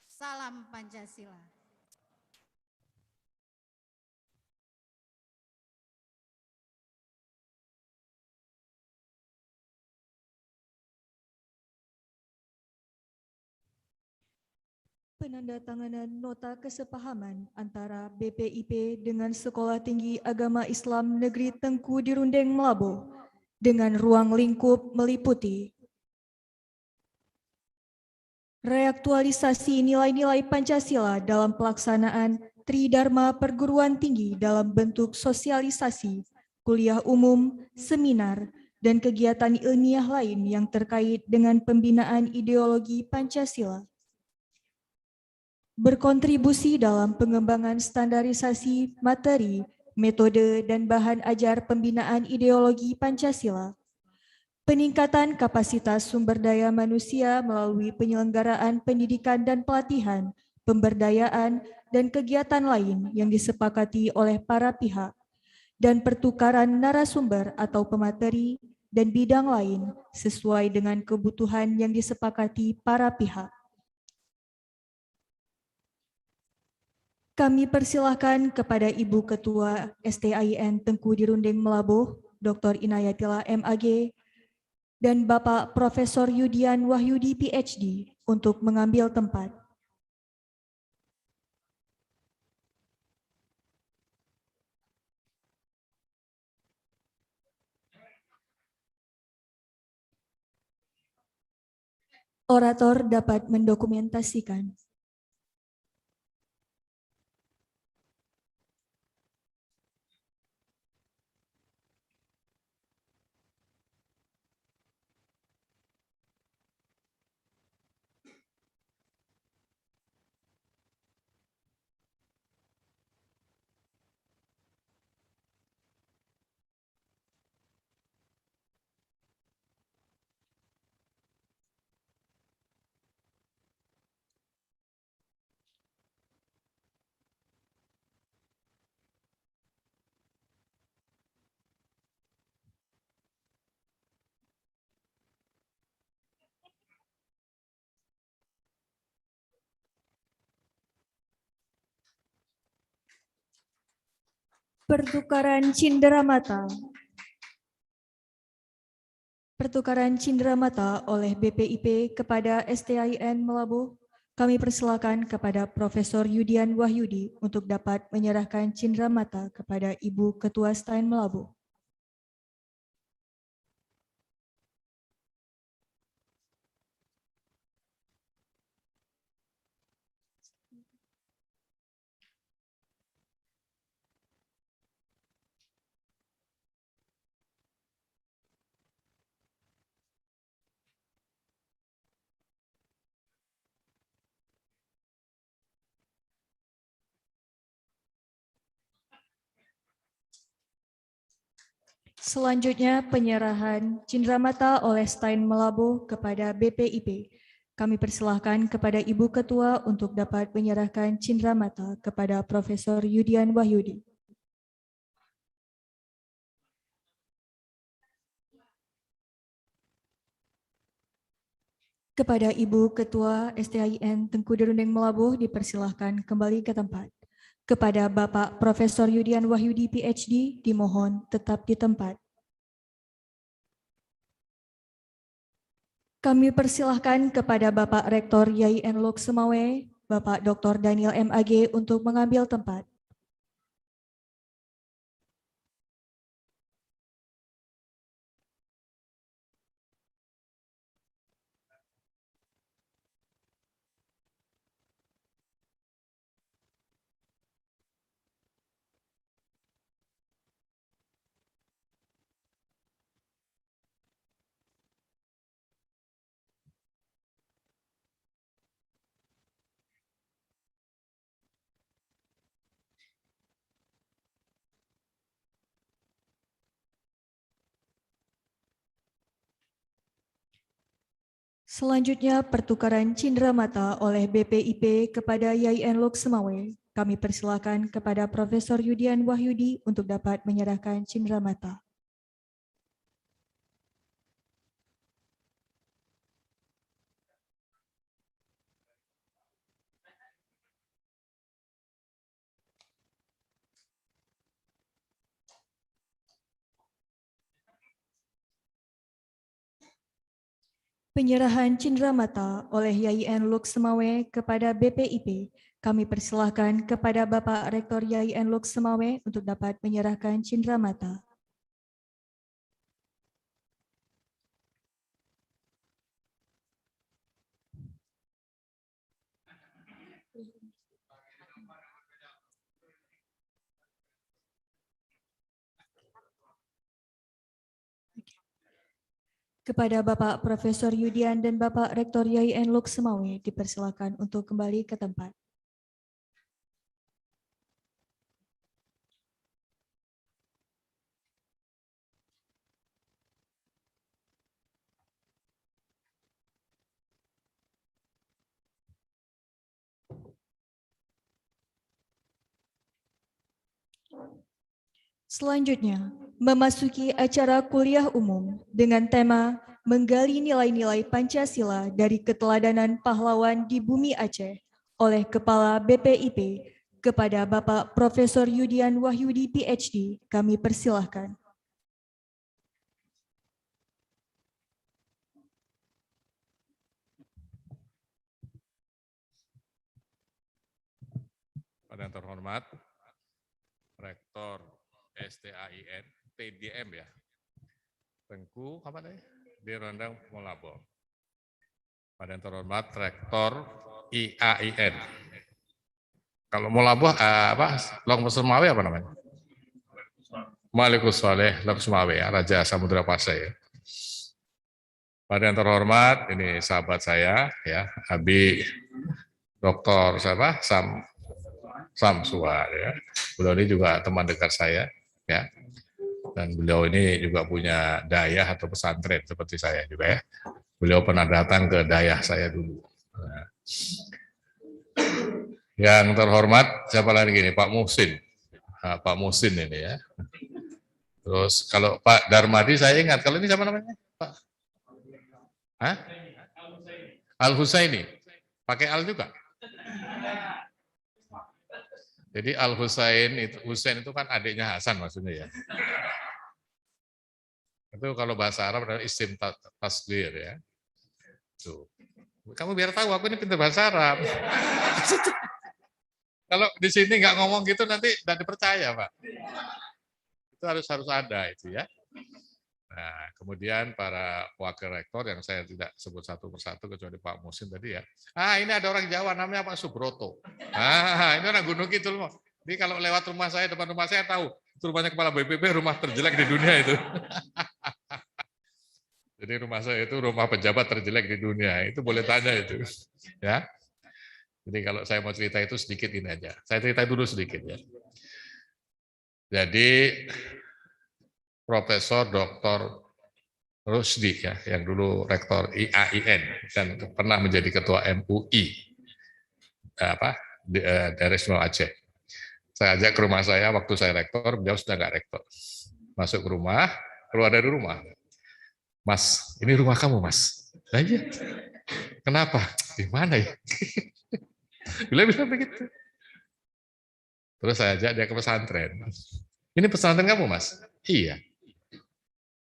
Salam Pancasila. Penandatanganan nota kesepahaman antara BPIP dengan Sekolah Tinggi Agama Islam Negeri Tengku di Rundeng Melabuh dengan ruang lingkup meliputi reaktualisasi nilai-nilai Pancasila dalam pelaksanaan Tridharma Perguruan Tinggi dalam bentuk sosialisasi, kuliah umum, seminar, dan kegiatan ilmiah lain yang terkait dengan pembinaan ideologi Pancasila. Berkontribusi dalam pengembangan standarisasi materi, metode, dan bahan ajar pembinaan ideologi Pancasila. Peningkatan kapasitas sumber daya manusia melalui penyelenggaraan pendidikan dan pelatihan, pemberdayaan, dan kegiatan lain yang disepakati oleh para pihak, dan pertukaran narasumber atau pemateri dan bidang lain sesuai dengan kebutuhan yang disepakati para pihak. Kami persilahkan kepada Ibu Ketua STAIN Tengku di Rundeng Melabuh, Dr. Inayatillah MAG, dan Bapak Profesor Yudian Wahyudi PhD untuk mengambil tempat. Orator dapat mendokumentasikan. Pertukaran cindera mata. Pertukaran cindera mata oleh BPIP kepada STIN Melabuh. Kami persilakan kepada Profesor Yudian Wahyudi untuk dapat menyerahkan cindera mata kepada Ibu Ketua STIN Melabuh. Selanjutnya penyerahan cindera mata oleh STIN Melabuh kepada BPIP. Kami persilahkan kepada Ibu Ketua untuk dapat menyerahkan cindera mata kepada Profesor Yudian Wahyudi. Kepada Ibu Ketua STIN Tengku Derundeng Melabuh dipersilahkan kembali ke tempat. Kepada Bapak Profesor Yudian Wahyudi PhD dimohon tetap di tempat. Kami persilahkan kepada Bapak Rektor YIN Lok Semawe, Bapak Dr. Daniel MAG untuk mengambil tempat. Selanjutnya pertukaran cindera mata oleh BPIP kepada YIN Lok Semawe. Kami persilakan kepada Profesor Yudian Wahyudi untuk dapat menyerahkan cindera mata. Penyerahan cindera mata oleh YIN Lok Semawe kepada BPIP. Kami persilahkan kepada Bapak Rektor YIN Lok Semawe untuk dapat menyerahkan cindera mata. Kepada Bapak Profesor Yudian dan Bapak Rektor YIN Lok Semawe dipersilakan untuk kembali ke tempat. Selanjutnya, memasuki acara kuliah umum dengan tema Menggali Nilai-Nilai Pancasila dari Keteladanan Pahlawan di Bumi Aceh oleh Kepala BPIP kepada Bapak Profesor Yudian Wahyudi PhD, kami persilahkan. Pada yang terhormat, Rektor STIN, TDM ya, Tengku apa tadi? Derundeng Melabuh. Pada yang terhormat Rektor IAIN. Kalau mau labuh Long Semawe apa namanya? Malikus Saleh Semawe ya, Raja Samudra Pasai ya. Pada yang terhormat ini sahabat saya ya, Abi Dr. siapa? Samsua ya. Beliau ini juga teman dekat saya ya. Dan beliau ini juga punya dayah atau pesantren seperti saya juga ya. Beliau pernah datang ke dayah saya dulu. Nah. Yang terhormat siapa lagi ini? Pak Muhsin. Nah, Pak Muhsin ini ya. Terus kalau Pak Darmadi saya ingat. Kalau ini siapa namanya? Pak? Hah? Al-Husaini. Pakai Al juga? Jadi Husain itu kan adiknya Hasan maksudnya ya. Itu kalau bahasa Arab adalah isim tasghir ya. Tuh. Kamu biar tahu aku ini pintar bahasa Arab. Kalau di sini nggak ngomong gitu nanti tidak dipercaya, Pak. Itu harus ada itu ya. Nah, kemudian para wakil rektor yang saya tidak sebut satu persatu kecuali Pak Muhsin tadi ya. Ini ada orang Jawa namanya Pak Subroto. Ini orang Gunung Kidul. Jadi kalau lewat rumah saya, depan rumah saya tahu, itu rumahnya kepala BPP, rumah terjelek di dunia itu. Jadi rumah saya itu rumah pejabat terjelek di dunia. Itu boleh tanya itu. Ya. Jadi kalau saya mau cerita itu sedikit ini aja. Saya cerita dulu sedikit ya. Jadi Profesor Dr. Rusdi ya, yang dulu rektor IAIN dan pernah menjadi ketua MUI daerah Istimewa Aceh. Saya ajak ke rumah saya waktu saya rektor, beliau sudah nggak rektor. Masuk ke rumah, keluar dari rumah. Mas, ini rumah kamu, Mas. Nah, iya. Kenapa? Di mana ya? Beliau bilang begitu. Terus saya ajak dia ke pesantren. Ini pesantren kamu, Mas? Iya.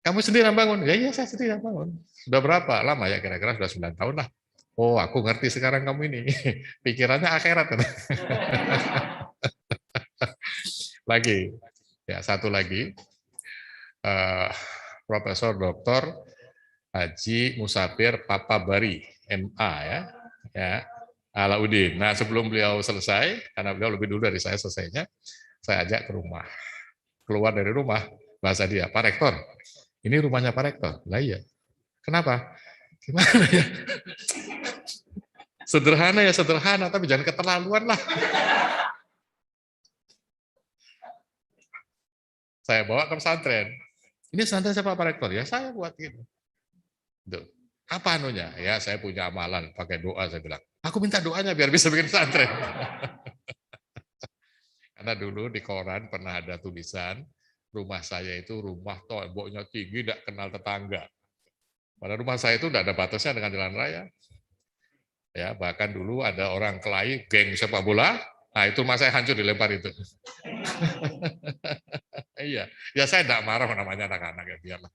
Kamu sendiri yang bangun? Ya, iya, saya sendiri yang bangun. Sudah berapa lama ya? Kira-kira sudah 9 tahun lah. Oh, aku ngerti sekarang kamu ini. Pikirannya akhirat. Lagi, ya satu lagi. Profesor Dr. Haji Musafir Papabari, MA ya, Alauddin. Nah, sebelum beliau selesai, karena beliau lebih dulu dari saya selesainya, saya ajak ke rumah. Keluar dari rumah, bahasa dia, Pak Rektor, ini rumahnya Pak Rektor. Lah iya. Kenapa? Gimana ya? Sederhana ya sederhana, tapi jangan keterlaluan lah. Saya bawa ke pesantren. Ini pesantren siapa Pak Rektor? Ya saya buat gitu. Tuh. Apa anunya? Ya saya punya amalan, pakai doa saya bilang. Aku minta doanya biar bisa bikin pesantren. Karena dulu di koran pernah ada tulisan, rumah saya itu rumah temboknya tinggi, tidak kenal tetangga. Pada rumah saya itu tidak ada batasnya dengan jalan raya. Ya, bahkan dulu ada orang kelahi, geng sepak bola, nah itu rumah saya hancur dilempar itu. Iya, ya saya tidak marah namanya anak-anak ya biarlah.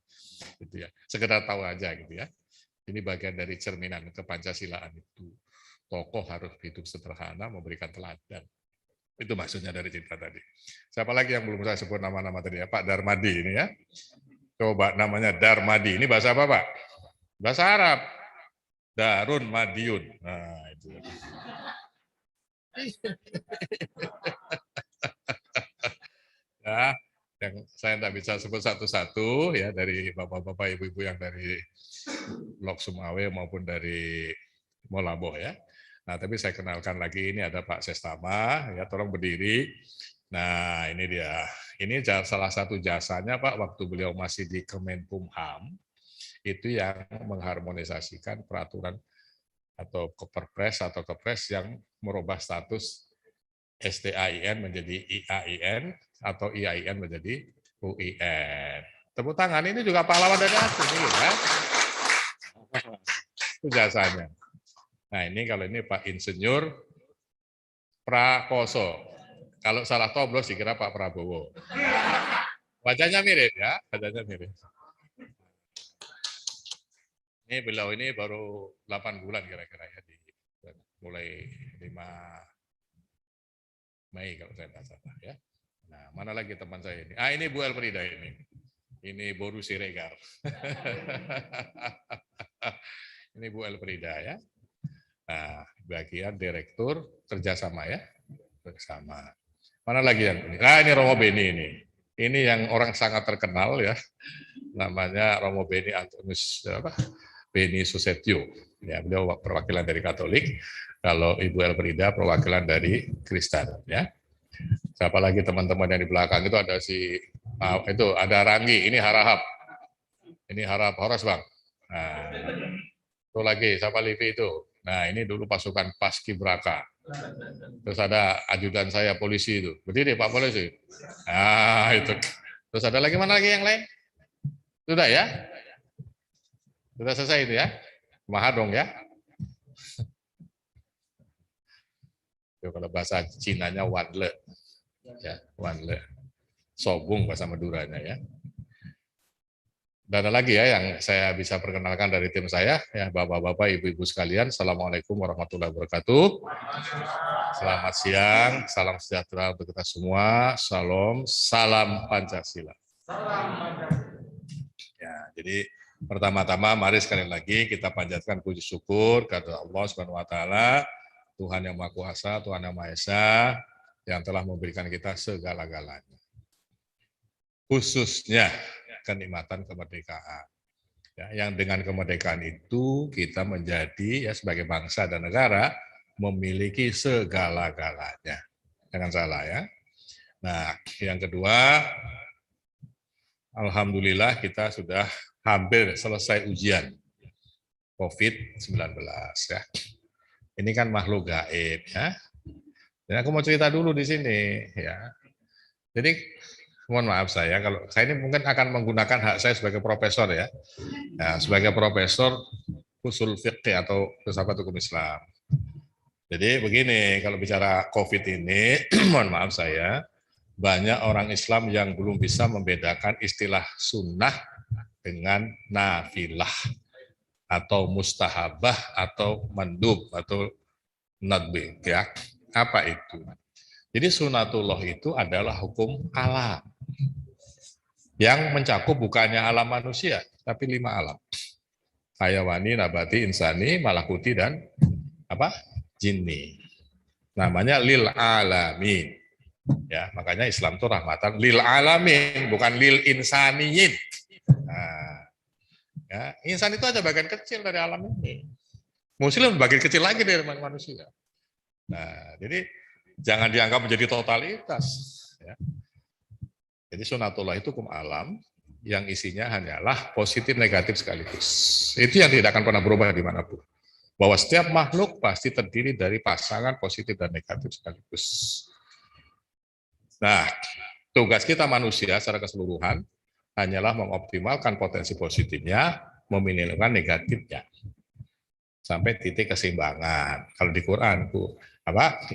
Gitu ya. Sekedar tahu aja gitu ya. Ini bagian dari cerminan kepancasilaan itu. Tokoh harus hidup sederhana, memberikan teladan. Itu maksudnya dari cerita tadi. Siapa lagi yang belum saya sebut nama-nama tadi ya? Pak Darmadi ini ya. Coba namanya Darmadi. Ini bahasa apa Pak? Bahasa Arab. Darun Madiun. Nah itu. Ya, yang saya tidak bisa sebut satu-satu ya dari bapak-bapak, ibu-ibu yang dari Lok Sumawe maupun dari Molaboh ya. Nah, tapi saya kenalkan lagi, ini ada Pak Sestama, ya tolong berdiri. Nah, ini dia. Ini salah satu jasanya Pak, waktu beliau masih di Kemenkumham, itu yang mengharmonisasikan peraturan atau Perpres atau Kepres yang merubah status STAIN menjadi IAIN atau IAIN menjadi UIN. Tepuk tangan, ini juga pahlawan dari aku. Ini, ya. Itu jasanya. Nah ini kalau ini Pak Insinyur Prakoso. Kalau salah toblos dikira Pak Prabowo. Wajahnya mirip ya, wajahnya mirip. Ini beliau ini baru 8 bulan kira-kira ya, mulai 5 Mei kalau saya tidak salah ya. Nah mana lagi teman saya ini? Ini Bu Elfrida ini. Ini Boru Siregar. Ini Bu Elfrida ya. Nah, bagian direktur kerjasama ya, bersama. Mana lagi yang ini? Nah, ini Romo Beni ini. Ini yang orang sangat terkenal ya, namanya Romo Beni Antonius Beni Susetio. Ya, beliau perwakilan dari Katolik. Kalau Ibu Elfrida perwakilan dari Kristen ya. Siapa lagi teman-teman yang di belakang itu ada itu ada Ranggi. Ini Harahap. Ini Harap Horas Bang. Nah, itu lagi siapa Livi itu. Nah, ini dulu pasukan Paskibraka. Terus ada ajudan saya polisi itu. Berdiri Pak Polisi. Ah, itu. Terus ada lagi mana lagi yang lain? Sudah ya? Sudah selesai itu ya? Maha dong ya? Itu kalau bahasa Cinanya Wanle. Ya, Wanle. Sobung bahasa Maduranya ya. Dan ada lagi ya yang saya bisa perkenalkan dari tim saya, ya Bapak-Bapak, Ibu-Ibu sekalian, Assalamualaikum warahmatullahi wabarakatuh. Selamat siang, salam sejahtera untuk kita semua, Shalom, salam Pancasila. Ya, jadi pertama-tama mari sekali lagi kita panjatkan puji syukur kepada Allah Subhanahu wa taala, Tuhan yang Maha Kuasa, Tuhan yang Maha Esa, yang telah memberikan kita segala-galanya. Khususnya kenikmatan kemerdekaan. Ya, yang dengan kemerdekaan itu kita menjadi ya sebagai bangsa dan negara memiliki segala-galanya. Jangan salah ya. Nah, yang kedua, alhamdulillah kita sudah hampir selesai ujian COVID-19 ya. Ini kan makhluk gaib ya. Dan aku mau cerita dulu di sini ya. Jadi mohon maaf kalau saya ini mungkin akan menggunakan hak saya sebagai profesor ya. Nah, sebagai profesor usul fiqh atau filsafat hukum Islam. Jadi begini, kalau bicara COVID ini, mohon maaf banyak orang Islam yang belum bisa membedakan istilah sunnah dengan nafilah atau mustahabah atau mandub atau nadbi ya. Apa itu? Jadi sunatullah itu adalah hukum alam yang mencakup bukannya alam manusia, tapi 5 alam. Hayawani, nabati, insani, malakuti, dan jinni. Namanya lil alamin. Ya, makanya Islam itu rahmatan lil alamin, bukan lil insaniyin. Nah, ya, insan itu aja bagian kecil dari alam ini. Muslim bagian kecil lagi dari manusia. Nah, jadi jangan dianggap menjadi totalitas. Ya. Jadi sunatullah itu hukum alam yang isinya hanyalah positif negatif sekaligus. Itu yang tidak akan pernah berubah dimanapun. Bahwa setiap makhluk pasti terdiri dari pasangan positif dan negatif sekaligus. Nah, tugas kita manusia secara keseluruhan hanyalah mengoptimalkan potensi positifnya, meminimalkan negatifnya. Sampai titik keseimbangan. Kalau di Quran itu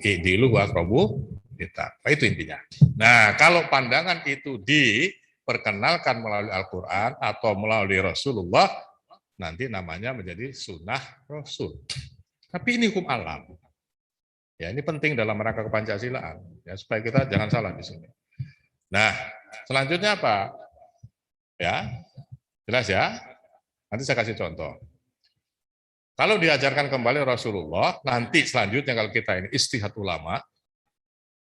I'dilu wa aqrabu littaqwa, itu intinya. Nah, kalau pandangan itu diperkenalkan melalui Al-Qur'an atau melalui Rasulullah, nanti namanya menjadi sunnah Rasul. Tapi ini hukum alam. Ya, ini penting dalam rangka kepancasilaan ya, supaya kita jangan salah di sini. Nah, selanjutnya apa? Ya. Jelas ya? Nanti saya kasih contoh. Kalau diajarkan kembali Rasulullah, nanti selanjutnya kalau kita ini istihad ulama,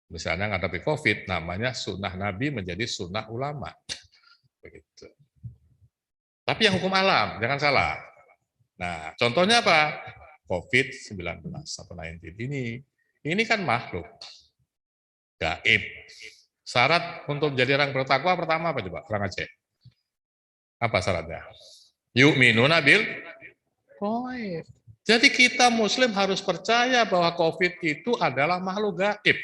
misalnya menghadapi COVID, namanya sunnah Nabi menjadi sunnah ulama. Begitu. Tapi yang hukum alam, jangan salah. Nah, contohnya apa? COVID-19 atau 19 ini kan makhluk gaib. Syarat untuk menjadi orang bertakwa pertama apa coba? Orang Aceh. Apa syaratnya? Yu'minuna bil gaib. Jadi kita Muslim harus percaya bahwa COVID itu adalah makhluk gaib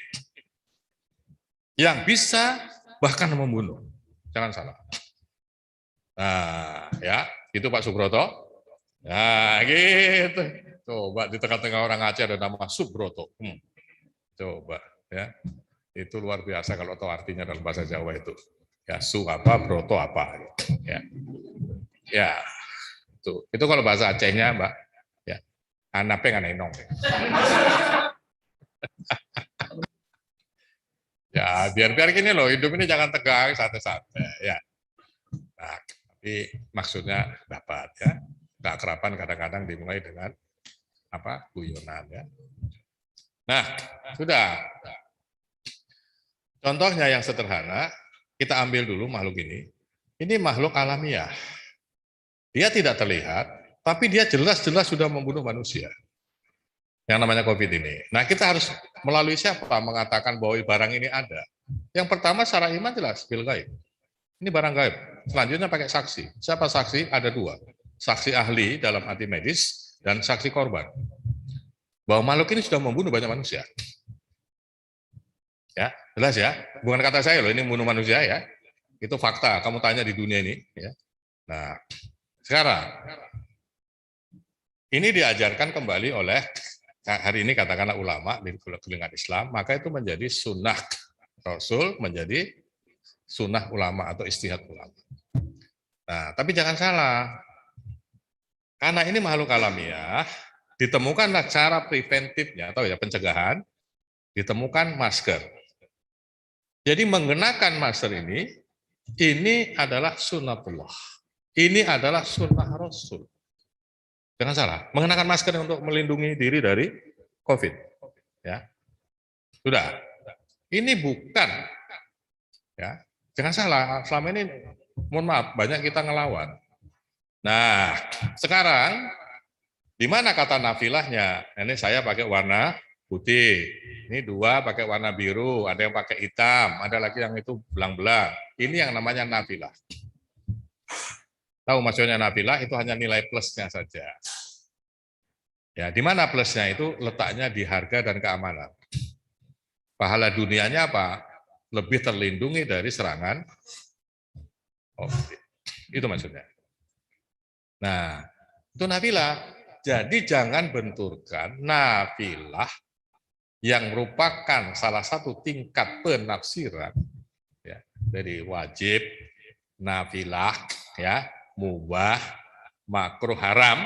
yang bisa bahkan membunuh. Jangan salah. Nah, ya, itu Pak Subroto. Nah, gitu. Coba di tengah-tengah orang Aceh ada nama Subroto. Coba, ya. Itu luar biasa kalau tahu artinya dalam bahasa Jawa itu. Ya, su apa, broto apa. Ya. Ya. Itu kalau bahasa Acehnya, Mbak. Ya. Anape nganenong. Ya, biar gini loh, hidup ini jangan tegang, santai-santai ya. Nah, tapi maksudnya dapat ya. keakraban kadang-kadang dimulai dengan guyonan ya. Nah, sudah. Contohnya yang sederhana, kita ambil dulu makhluk ini. Ini makhluk alamiah. Dia tidak terlihat, tapi dia jelas-jelas sudah membunuh manusia. Yang namanya COVID ini. Nah, kita harus melalui siapa mengatakan bahwa barang ini ada. Yang pertama secara iman jelas, bil gaib. Ini barang gaib. Selanjutnya pakai saksi. Siapa saksi? Ada dua. Saksi ahli dalam arti medis dan saksi korban. Bahwa makhluk ini sudah membunuh banyak manusia. Ya, jelas ya. Bukan kata saya loh, ini membunuh manusia ya. Itu fakta. Kamu tanya di dunia ini. Ya. Nah, sekarang ini diajarkan kembali oleh hari ini katakanlah ulama di lingkungan Islam, maka itu menjadi sunnah Rasul, menjadi sunnah ulama atau istihad ulama. Nah, tapi jangan salah, karena ini makhluk alamiah, ditemukanlah cara preventifnya atau ya pencegahan, ditemukan masker. Jadi mengenakan masker ini adalah sunnatullah, ini adalah sunnah Rasul. Jangan salah, mengenakan masker untuk melindungi diri dari COVID. Ya, sudah. Ini bukan, ya, jangan salah. Selama ini, mohon maaf, banyak kita ngelawan. Nah, sekarang di mana kata nafilahnya? Ini saya pakai warna putih, ini dua pakai warna biru, ada yang pakai hitam, ada lagi yang itu belang-belang. Ini yang namanya nafilah. Tahu maksudnya nafilah itu hanya nilai plusnya saja. Ya, di mana plusnya itu letaknya di harga dan keamanan. Pahala dunianya apa? Lebih terlindungi dari serangan COVID. Itu maksudnya. Nah, itu nafilah. Jadi jangan benturkan nafilah yang merupakan salah satu tingkat penafsiran ya, dari wajib, nafilah, ya, mubah, makruh, haram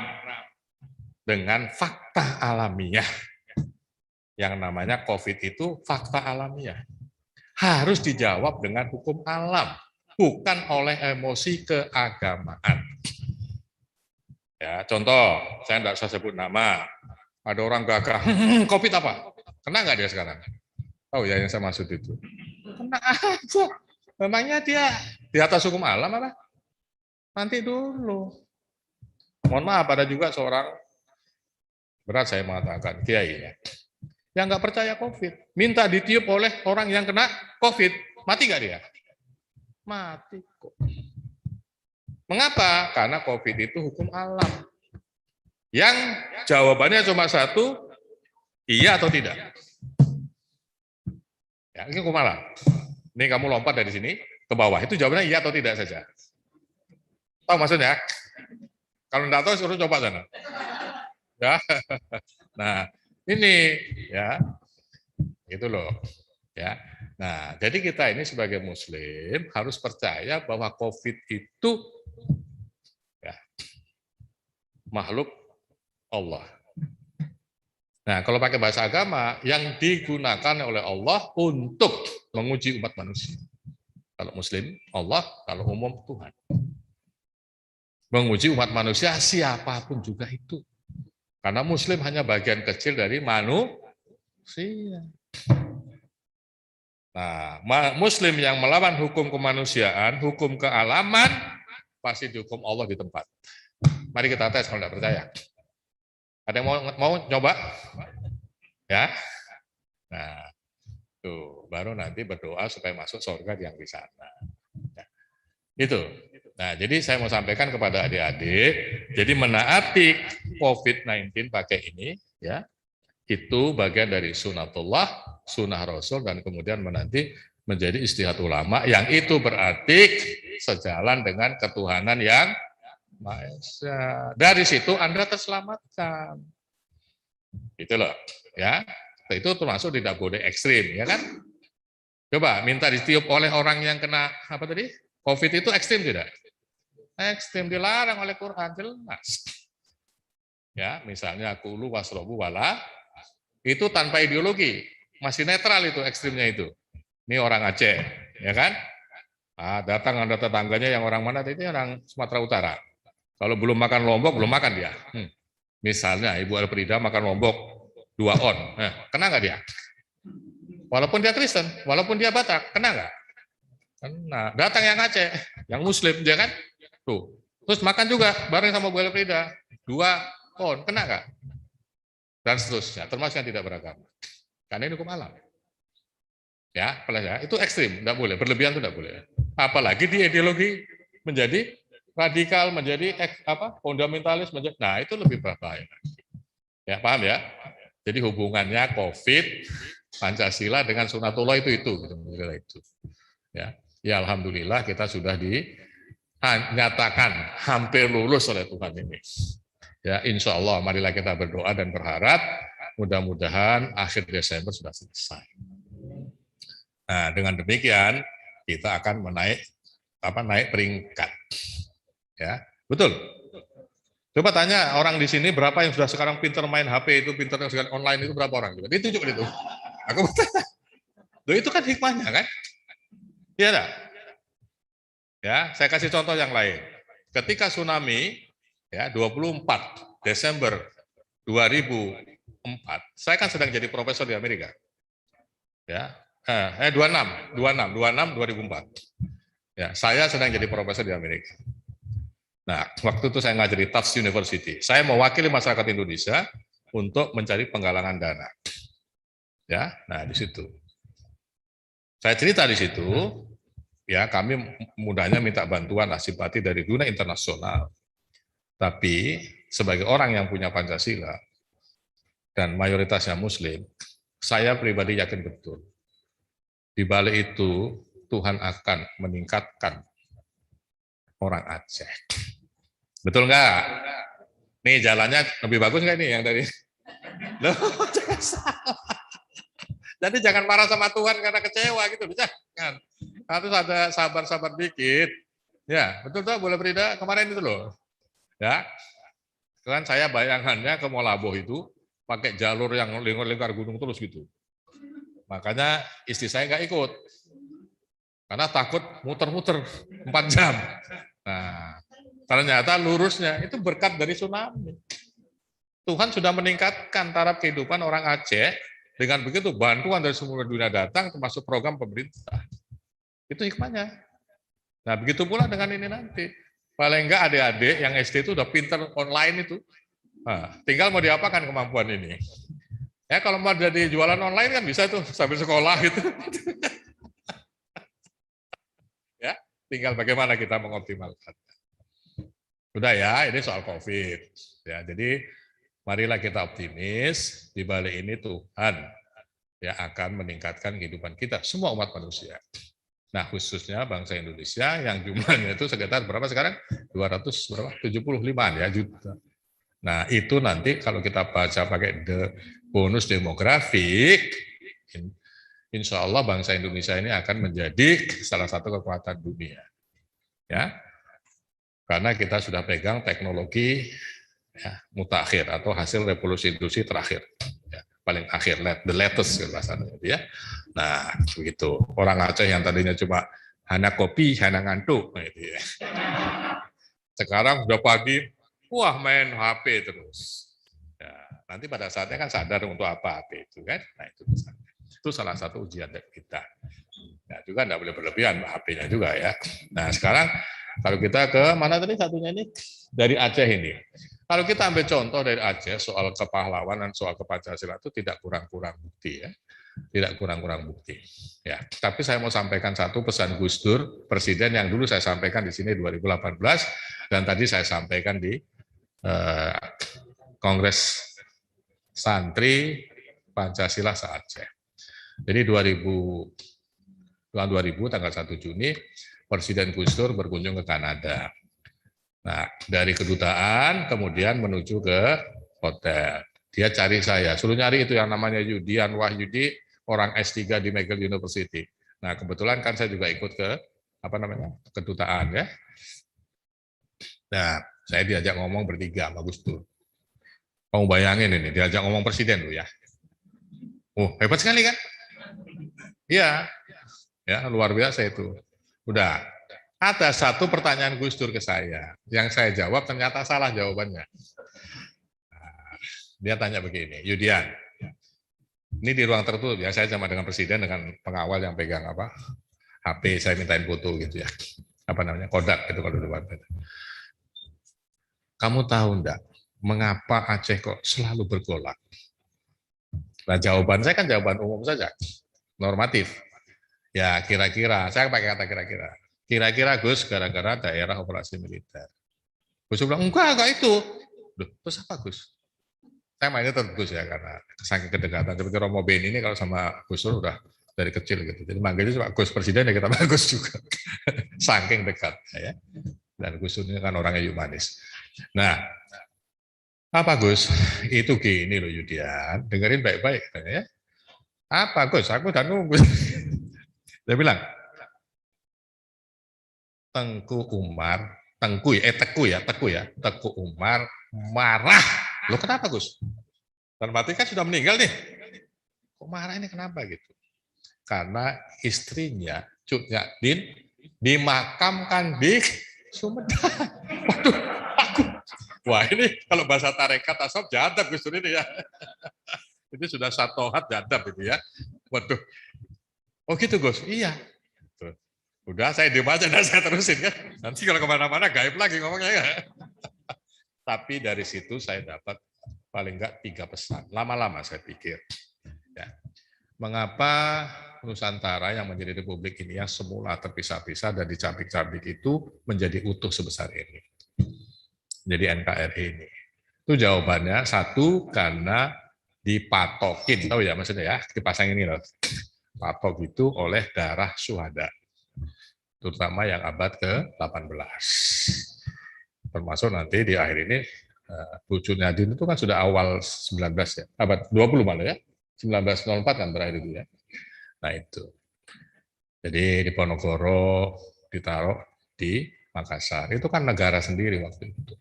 dengan fakta alamiah. Yang namanya COVID itu fakta alamiah. Harus dijawab dengan hukum alam, bukan oleh emosi keagamaan. Ya, contoh, saya tidak usah sebut nama. Ada orang gagah, COVID apa? Kena nggak dia sekarang? Tahu ya yang saya maksud itu? Kena aja. Memangnya dia di atas hukum alam apa? Nanti dulu. Mohon maaf, ada juga seorang, berat saya mengatakan, kiai ya, yang nggak percaya COVID, minta ditiup oleh orang yang kena COVID, mati nggak dia? Mati kok. Mengapa? Karena COVID itu hukum alam. Yang jawabannya cuma satu, iya atau tidak. Ya, ini hukum alam. Ini kamu lompat dari sini ke bawah, itu jawabannya iya atau tidak saja. Tahu maksudnya? Kalau tidak tahu suruh coba sana. Ya. Nah, ini ya. Itu loh, ya. Nah, jadi kita ini sebagai muslim harus percaya bahwa COVID itu ya, makhluk Allah. Nah, kalau pakai bahasa agama yang digunakan oleh Allah untuk menguji umat manusia. Kalau muslim Allah, kalau umum Tuhan. Menguji umat manusia siapapun juga itu. Karena muslim hanya bagian kecil dari manusia. Nah, muslim yang melawan hukum kemanusiaan, hukum kealaman, pasti dihukum Allah di tempat. Mari kita tes kalau tidak percaya. Ada yang mau coba? Ya. Nah, tuh baru nanti berdoa supaya masuk surga yang di sana. Ya. Itu. Nah, jadi saya mau sampaikan kepada adik-adik, jadi menaati COVID-19 pakai ini, ya, itu bagian dari sunatullah, sunnah Rasul, dan kemudian menanti menjadi istihad ulama, yang itu berarti sejalan dengan ketuhanan yang Maha Esa. Dari situ Anda terselamatkan. Gitu loh, ya. Itu termasuk tidak boleh ekstrim, ya kan? Coba minta ditiup oleh orang yang kena apa tadi? COVID itu ekstrim tidak? Ekstrim, dilarang oleh Quran, jelas. Ya, misalnya kulu wasrobu wala, itu tanpa ideologi, masih netral itu ekstrimnya itu. Ini orang Aceh, ya kan? Datang ada tetangganya yang orang mana? Itu orang Sumatera Utara. Kalau belum makan lombok, belum makan dia. Misalnya Ibu Elfrida makan lombok 2 on, kena nggak dia? Walaupun dia Kristen, walaupun dia Batak, kena nggak? Kena. Datang yang Aceh, yang Muslim, dia kan? Tuh. Terus makan juga bareng sama Bu Elfrida, 2 on, kena nggak? Dan seterusnya, termasuk yang tidak beragama. Karena ini hukum alam. Ya, itu ekstrim, tidak boleh, berlebihan itu tidak boleh. Apalagi di ideologi menjadi radikal, menjadi fundamentalis, nah itu lebih berbahaya. Ya, paham ya? Jadi hubungannya COVID, Pancasila dengan Sunatullah itu gitu. Ya, alhamdulillah kita sudah dinyatakan hampir lulus oleh Tuhan ini. Ya, insya Allah marilah kita berdoa dan berharap mudah-mudahan akhir Desember sudah selesai. Nah, dengan demikian kita akan naik peringkat. Ya, betul. Coba tanya orang di sini berapa yang sudah sekarang pinter main HP itu, pinter sekarang online itu berapa orang? Ditunjuk itu. Aku bertanya. Loh, itu kan hikmahnya kan? Iya enggak? Ya, saya kasih contoh yang lain. Ketika tsunami ya 24 Desember 2004, saya kan sedang jadi profesor di Amerika. Ya. 26 2004. Ya, saya sedang jadi profesor di Amerika. Nah, waktu itu saya ngajar di Tufts University. Saya mewakili masyarakat Indonesia untuk mencari penggalangan dana. Ya, nah di situ. Saya cerita di situ, ya kami mudahnya minta bantuan simpati dari dunia internasional. Tapi sebagai orang yang punya Pancasila dan mayoritasnya Muslim, saya pribadi yakin betul di balik itu Tuhan akan meningkatkan orang Aceh. Betul nggak? Nih jalannya lebih bagus nggak nih yang dari? Loh, jangan salah. Jadi jangan marah sama Tuhan karena kecewa gitu, jangan. Harus ada sabar-sabar dikit. Ya, betul tuh boleh Frida kemarin itu loh. Ya, kan saya bayangannya ke Molaboh itu pakai jalur yang lingkar gunung terus gitu. Makanya istri saya nggak ikut. Karena takut muter-muter 4 jam. Nah, ternyata lurusnya itu berkat dari tsunami. Tuhan sudah meningkatkan taraf kehidupan orang Aceh, dengan begitu bantuan dari seluruh dunia datang, termasuk program pemerintah. Itu hikmahnya. Nah, begitu pula dengan ini nanti. Paling enggak adik-adik yang SD itu udah pinter online itu. Nah, tinggal mau diapakan kemampuan ini. Ya kalau mau jadi jualan online kan bisa tuh sambil sekolah gitu. Ya, tinggal bagaimana kita mengoptimalkan. Udah ya, ini soal COVID. Ya, jadi marilah kita optimis di balik ini Tuhan ya akan meningkatkan kehidupan kita semua umat manusia. Nah, khususnya bangsa Indonesia yang jumlahnya itu sekitar berapa sekarang? 275 ya juta. Nah, itu nanti kalau kita baca pakai bonus demografik, insya Allah bangsa Indonesia ini akan menjadi salah satu kekuatan dunia. Ya, karena kita sudah pegang teknologi ya, mutakhir atau hasil revolusi industri terakhir, ya, paling akhir, the latest bahasanya, ya. Nah, begitu. Orang Aceh yang tadinya cuma hana kopi, hana ngantuk, gitu ya. Sekarang sudah pagi, wah main HP terus. Ya, nanti pada saatnya kan sadar untuk apa HP itu kan. Nah, itu salah satu ujian kita. Nah, juga tidak boleh berlebihan HP-nya juga ya. Nah, sekarang kalau kita ke mana tadi satunya ini dari Aceh ini. Kalau kita ambil contoh dari Aceh soal kepahlawanan, soal Pancasila itu tidak kurang-kurang bukti ya. Tidak kurang-kurang bukti. Ya, tapi saya mau sampaikan satu pesan Gus Dur, Presiden yang dulu saya sampaikan di sini 2018 dan tadi saya sampaikan di Kongres Santri Pancasila se-Aceh. Jadi 2000 tanggal 1 Juni Presiden Gus Dur berkunjung ke Kanada. Nah, dari kedutaan kemudian menuju ke hotel. Dia cari saya, suruh nyari itu yang namanya Yudian Wahyudi, orang S3 di McGill University. Nah, kebetulan kan saya juga ikut ke kedutaan ya. Nah, saya diajak ngomong bertiga sama Gus Dur. Kamu bayangin ini, diajak ngomong presiden loh ya. Oh, hebat sekali kan? Iya. Ya, luar biasa itu. Udah. Ada satu pertanyaan Gus Dur ke saya, yang saya jawab ternyata salah jawabannya. Dia tanya begini, Yudian, ini di ruang tertutup ya, saya sama dengan presiden, dengan pengawal yang pegang apa HP, saya mintain foto gitu ya, apa namanya, Kodak itu kalau di luar. Kamu tahu enggak, mengapa Aceh kok selalu bergolak? Nah jawaban saya kan jawaban umum saja, normatif. Ya kira-kira, saya pakai kata kira-kira. Kira-kira Gus, gara-gara daerah operasi militer. Gus bilang, enggak itu. Loh, terus apa Gus? Saya mainnya tetap Gus ya, karena saking kedekatan. Seperti Romo Beni ini kalau sama Gus Dur udah dari kecil gitu. Jadi manggilnya cuma Gus Presiden ya kita Gus juga. Saking dekat ya. Dan Gus Dur ini kan orangnya humanis. Nah, apa Gus? Itu gini loh Yudian, dengerin baik-baik ya. Apa Gus? Aku udah nunggu. Dia bilang, Teku Umar marah. Loh kenapa Gus? Dan mati kan sudah meninggal nih. Kok marah ini kenapa gitu? Karena istrinya, Cut Nyadin, dimakamkan di Sumedang. Waduh, wah ini kalau bahasa tarekat tasawuf jadab Gus Dur ini ya. Ini sudah satohat jadab itu ya. Waduh. Oh gitu Gus? Iya. Udah saya diem aja dan saya terusin kan. Nanti kalau kemana-mana gaib lagi ngomongnya ya. Tapi dari situ saya dapat paling enggak 3 pesan. Lama-lama saya pikir. Ya. Mengapa Nusantara yang menjadi republik ini yang semula terpisah-pisah dan dicabik-cabik itu menjadi utuh sebesar ini. Jadi NKRI ini. Itu jawabannya satu karena dipatokin. Tahu ya maksudnya ya, dipasang ini loh. Patok itu oleh darah syuhada. Terutama yang abad ke-18. Termasuk nanti di akhir ini, Bu Cut Nyadin itu kan sudah awal 19 ya, abad 20 malah ya, 1904 kan berakhir itu ya. Nah itu. Jadi di Ponorogo ditaruh di Makassar, itu kan negara sendiri waktu itu.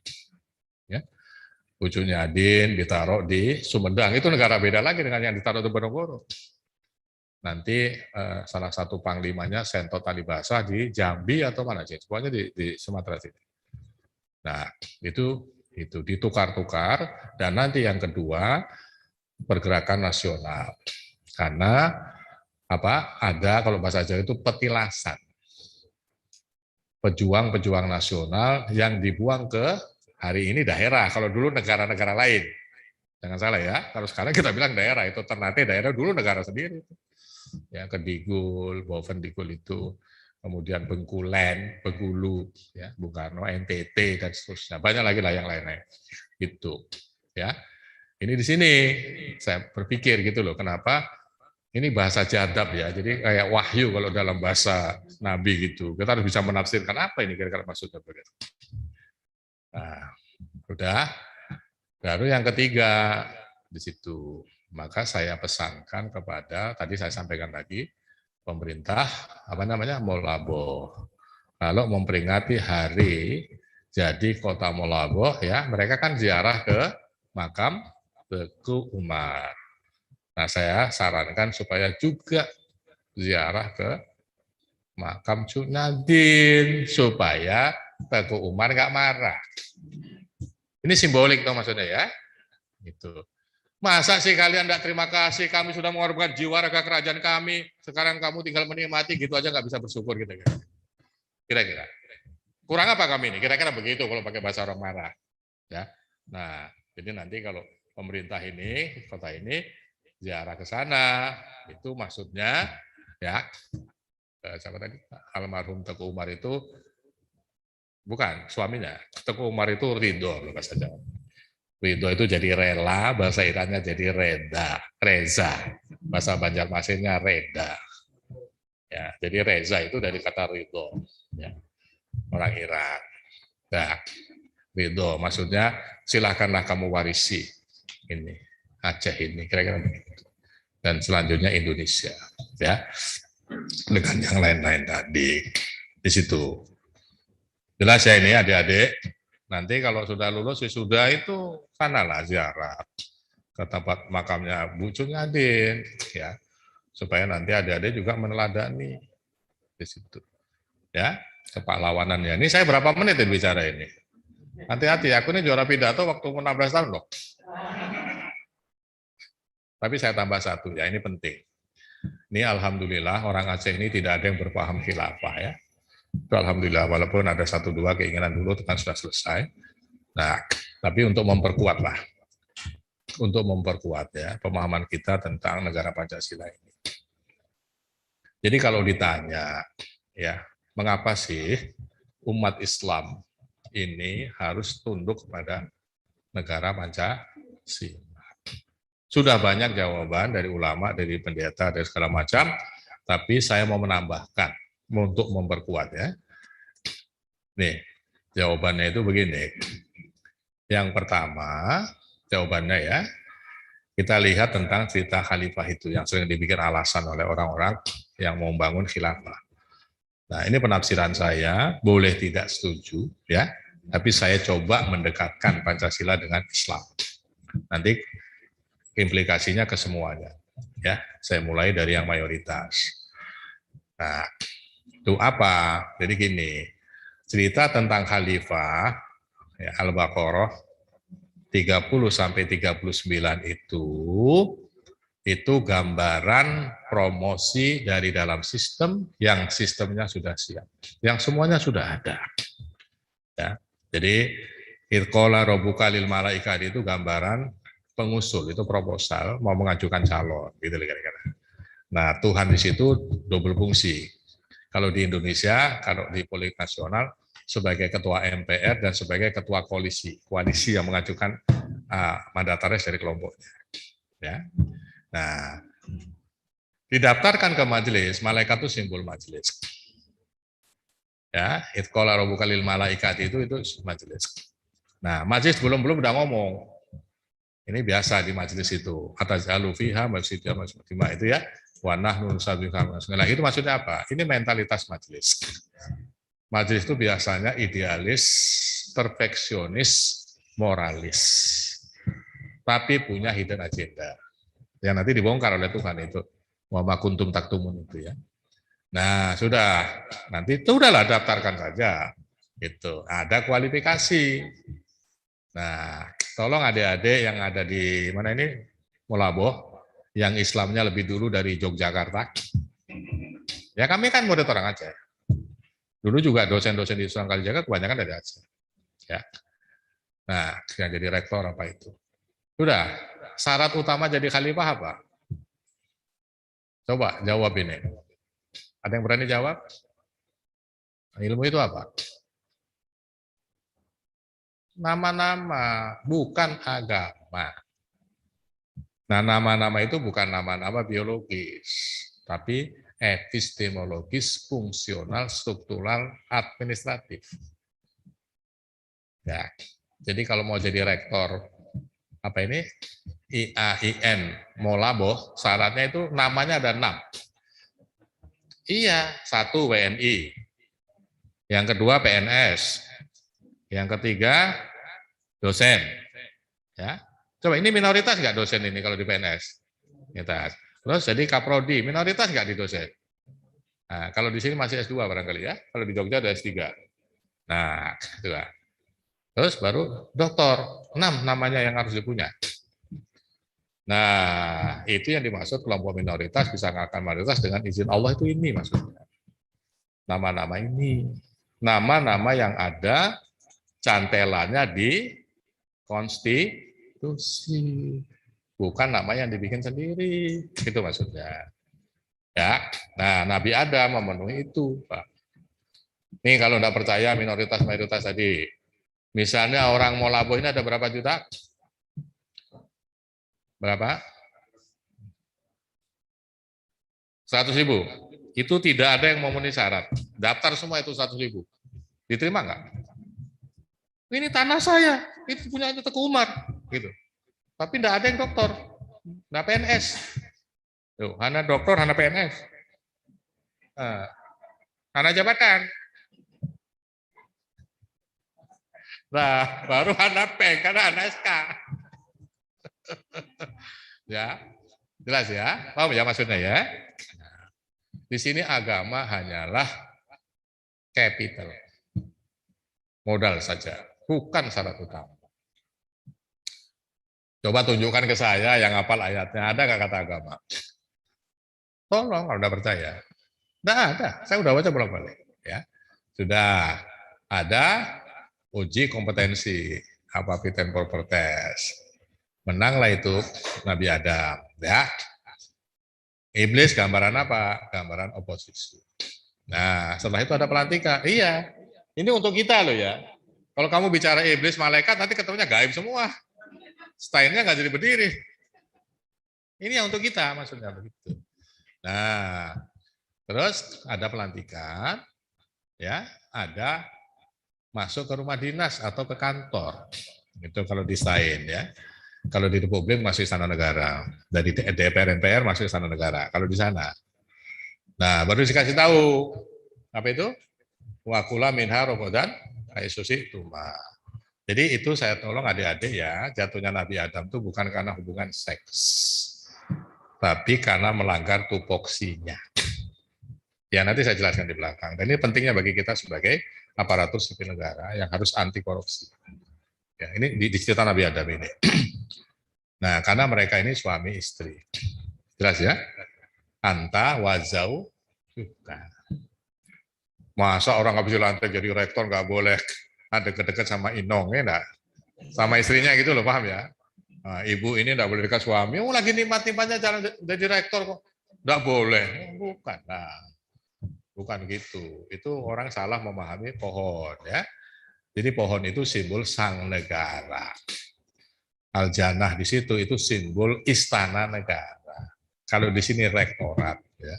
Ya. Bu Cut Nyadin ditaruh di Sumedang, itu negara beda lagi dengan yang ditaruh di Ponorogo. Nanti salah satu panglimanya Sento Talibasa di Jambi atau mana sih? Pokoknya di Sumatera sini. Nah, itu ditukar-tukar dan nanti yang kedua pergerakan nasional. Karena apa? Ada kalau bahasa Jawa itu petilasan. Pejuang-pejuang nasional yang dibuang ke hari ini daerah. Kalau dulu negara-negara lain. Jangan salah ya. Kalau sekarang kita bilang daerah, itu Ternate daerah, dulu negara sendiri. Ya, Kedigul, Bovendigul itu, kemudian Bengkulen, Bengkulu, ya, Bung Karno, NTT dan seterusnya. Banyak lagi lah yang lain-lain. Gitu. Ya. Ini di sini saya berpikir gitu loh, kenapa ini bahasa jadab ya. Jadi kayak wahyu kalau dalam bahasa Nabi gitu. Kita harus bisa menafsirkan apa ini kira-kira maksudnya begitu. Nah, udah. Baru yang ketiga di situ. Maka saya pesankan kepada, tadi saya sampaikan lagi, pemerintah, apa namanya, Molabo. Kalau memperingati hari jadi kota Molabo, ya mereka kan ziarah ke makam Teku Umar. Nah saya sarankan supaya juga ziarah ke makam Cut Nyadin, supaya Teku Umar nggak marah. Ini simbolik toh maksudnya ya. Gitu. Masa sih kalian tidak terima kasih, kami sudah mengorbankan jiwa raga kerajaan kami, sekarang kamu tinggal menikmati, gitu aja nggak bisa bersyukur gitu. Kira-kira. Kurang apa kami ini? Kira-kira begitu kalau pakai bahasa orang marah. Ya. Nah, jadi nanti kalau pemerintah ini, kota ini, ziarah ke sana, itu maksudnya, ya, siapa tadi? Almarhum Teku Umar itu, bukan, suaminya. Teku Umar itu ridho, bahasa Jawa. Ridho itu jadi rela, bahasa Irannya jadi reza, bahasa Banjarmasinnya reda. Ya, jadi reza itu dari kata ridho, ya, orang Iran. Nah, ridho maksudnya silahkanlah kamu warisi ini Aceh ini, kira-kira begitu. Dan selanjutnya Indonesia, ya, dengan yang lain-lain tadi di situ. Jelas ya ini adik-adik. Nanti kalau sudah lulus sudah itu sanalah ziarah ke tempat makamnya Bu Cut Nyadin, ya, supaya nanti adik-adik juga meneladani di situ, ya. kepahlawanannya. Ini saya berapa menit ya bicara ini? Hati-hati, aku ini juara pidato waktu 16 tahun loh. Tapi saya tambah satu, ya ini penting. Ini alhamdulillah orang Aceh ini tidak ada yang berpaham khilafah ya. Itu alhamdulillah, walaupun ada 1-2 keinginan dulu itu kan sudah selesai. Nah, tapi untuk memperkuat lah. Untuk memperkuat ya pemahaman kita tentang negara Pancasila ini. Jadi kalau ditanya ya, mengapa sih umat Islam ini harus tunduk kepada negara Pancasila? Sudah banyak jawaban dari ulama, dari pendeta, dari segala macam, tapi saya mau menambahkan untuk memperkuat ya. Nih, jawabannya itu begini. Yang pertama, jawabannya ya, kita lihat tentang cerita khalifah itu yang sering dibikin alasan oleh orang-orang yang mau membangun khilafah. Nah, ini penafsiran saya, boleh tidak setuju ya, tapi saya coba mendekatkan Pancasila dengan Islam. Nanti implikasinya ke semuanya. Ya, saya mulai dari yang mayoritas. Nah, itu apa? Jadi gini, cerita tentang khalifah ya, Al-Baqarah 30 sampai 39 itu gambaran promosi dari dalam sistem yang sistemnya sudah siap, yang semuanya sudah ada. Ya, jadi Idqala Rabbuka lil Malaikat itu gambaran pengusul, itu proposal mau mengajukan calon gitu kira-kira. Nah, Tuhan di situ double fungsi. Kalau di Indonesia, kalau di politik nasional sebagai ketua MPR dan sebagai ketua koalisi yang mengajukan mandataris dari kelompoknya. Ya. Nah, didaftarkan ke majelis, malaikat itu simbol majelis. Ya, Idqala Rabbuka lil Malaikat itu majelis. Nah, majelis belum udah ngomong. Ini biasa di majelis itu. Atajalu fiha masjidya masjidima itu ya. Wa nahnu nusabbihka. Nah, itu maksudnya apa? Ini mentalitas majelis. Majelis itu biasanya idealis, perfeksionis, moralis. Tapi punya hidden agenda. Yang nanti dibongkar oleh Tuhan itu. Wa ma kuntum taktumun itu ya. Nah, sudah. Nanti itu udahlah daftarkan saja. Itu ada kualifikasi. Nah, tolong adik-adik yang ada di mana ini Molaboh, yang Islamnya lebih dulu dari Yogyakarta. Ya kami kan murid orang Aceh. Dulu juga dosen-dosen di Sunan Kalijaga kebanyakan dari Aceh. Ya. Nah, yang jadi rektor apa itu? Sudah. Syarat utama jadi khalifah apa? Coba jawab ini. Ada yang berani jawab? Ilmu itu apa? Nama-nama, bukan agama. Nah, nama-nama itu bukan nama-nama biologis, tapi epistemologis, fungsional, struktural, administratif. Ya, jadi kalau mau jadi rektor, apa ini? IAIN, Molaboh, syaratnya itu namanya ada 6. Iya, 1 WNI, yang kedua PNS, yang ketiga dosen. Ya, coba ini minoritas nggak dosen ini kalau di PNS? Minoritas. Terus jadi kaprodi, minoritas nggak di dosen? Nah, kalau di sini masih S2 barangkali ya. Kalau di Jogja ada S3. Nah, itu kan. Terus baru doktor, 6 namanya yang harus dipunya. Nah, itu yang dimaksud kelompok minoritas bisa ngakal mayoritas dengan izin Allah itu ini maksudnya. Nama-nama ini. Nama-nama yang ada cantelannya di konstitusi, bukan nama yang dibikin sendiri, itu maksudnya. Ya, nah Nabi Adam memenuhi itu, Pak. Nih kalau nggak percaya minoritas mayoritas tadi, misalnya orang Molaboh ini ada berapa juta? Berapa? 100.000. Itu tidak ada yang memenuhi syarat. Daftar semua itu 100.000. Diterima nggak? Ini tanah saya, itu punya Teguh Umar, gitu. Tapi tidak ada yang doktor, nggak PNS. Tuh, hana doktor, hana PNS, hana jabatan. Nah, baru hana PEN, karena hana SK. Ya, jelas ya, paham ya maksudnya ya. Di sini agama hanyalah capital. Modal saja, bukan syarat utama. Coba tunjukkan ke saya yang hafal ayatnya, ada nggak kata agama? Tolong kalau udah percaya. Nggak ada, saya udah baca bolak-balik. Ya, sudah ada uji kompetensi apa fit and proper test. Menanglah itu Nabi Adam. Ya, iblis gambaran apa? Gambaran oposisi. Nah, setelah itu ada pelantikan. Iya, ini untuk kita loh ya. Kalau kamu bicara iblis, malaikat, nanti ketemunya gaib semua. Stylenya nggak jadi berdiri. Ini yang untuk kita maksudnya begitu. Nah, terus ada pelantikan, ya, ada masuk ke rumah dinas atau ke kantor. Itu kalau di Sain ya. Kalau di Republik masih Istana Negara. Dari DPR MPR masih Istana Negara. Kalau di sana. Nah, baru dikasih tahu apa itu? Wa kula minha ramadan aisusi tuma. Jadi itu saya tolong adik-adik ya, jatuhnya Nabi Adam itu bukan karena hubungan seks, tapi karena melanggar tupoksinya. Ya nanti saya jelaskan di belakang. Dan ini pentingnya bagi kita sebagai aparatur sipil negara yang harus anti korupsi. Ya, ini di cerita Nabi Adam ini. Nah, karena mereka ini suami istri. Jelas ya? Anta wazau. Masa orang nggak bisa lantai jadi rektor nggak boleh ada deket-deket sama Inong, ya enggak? Sama istrinya gitu loh, paham ya? Nah, ibu ini enggak boleh dekat suami, lagi nikmat-nikmatnya jalan jadi rektor kok. Enggak boleh. Bukan. Nah, bukan gitu. Itu orang salah memahami pohon ya. Jadi pohon itu simbol sang negara. Al-Jannah di situ itu simbol istana negara. Kalau di sini rektorat ya.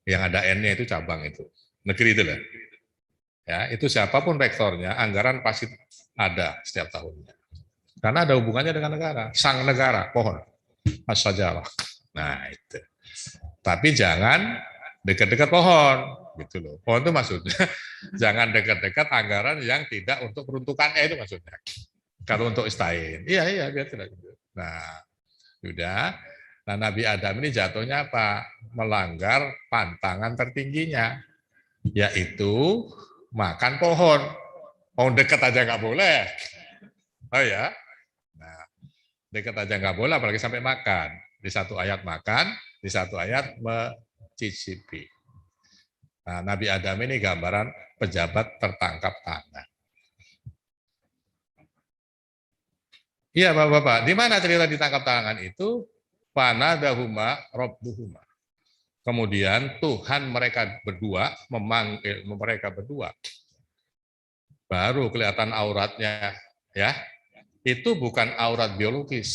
Yang ada N-nya itu cabang itu. Negeri itu lah. Ya, itu siapapun rektornya, anggaran pasti ada setiap tahunnya. Karena ada hubungannya dengan negara, sang negara, pohon, as-sajarah. Nah itu. Tapi jangan dekat-dekat pohon, gitu loh. Pohon itu maksudnya jangan dekat-dekat anggaran yang tidak untuk peruntukannya itu maksudnya. Kalau untuk istain, iya biar tidak. Nah, sudah. Nah Nabi Adam ini jatuhnya apa? Melanggar pantangan tertingginya, yaitu makan pohon. Mau deket aja nggak boleh. Oh ya. Nah, deket aja nggak boleh, apalagi sampai makan. Di satu ayat makan, di satu ayat mencicipi. Nah, Nabi Adam ini gambaran pejabat tertangkap tangan. Iya, Bapak-bapak. Di mana cerita ditangkap tangan itu? Fanadahuma rabbuhuma. Kemudian Tuhan mereka berdua memanggil mereka berdua. Baru kelihatan auratnya, ya. Itu bukan aurat biologis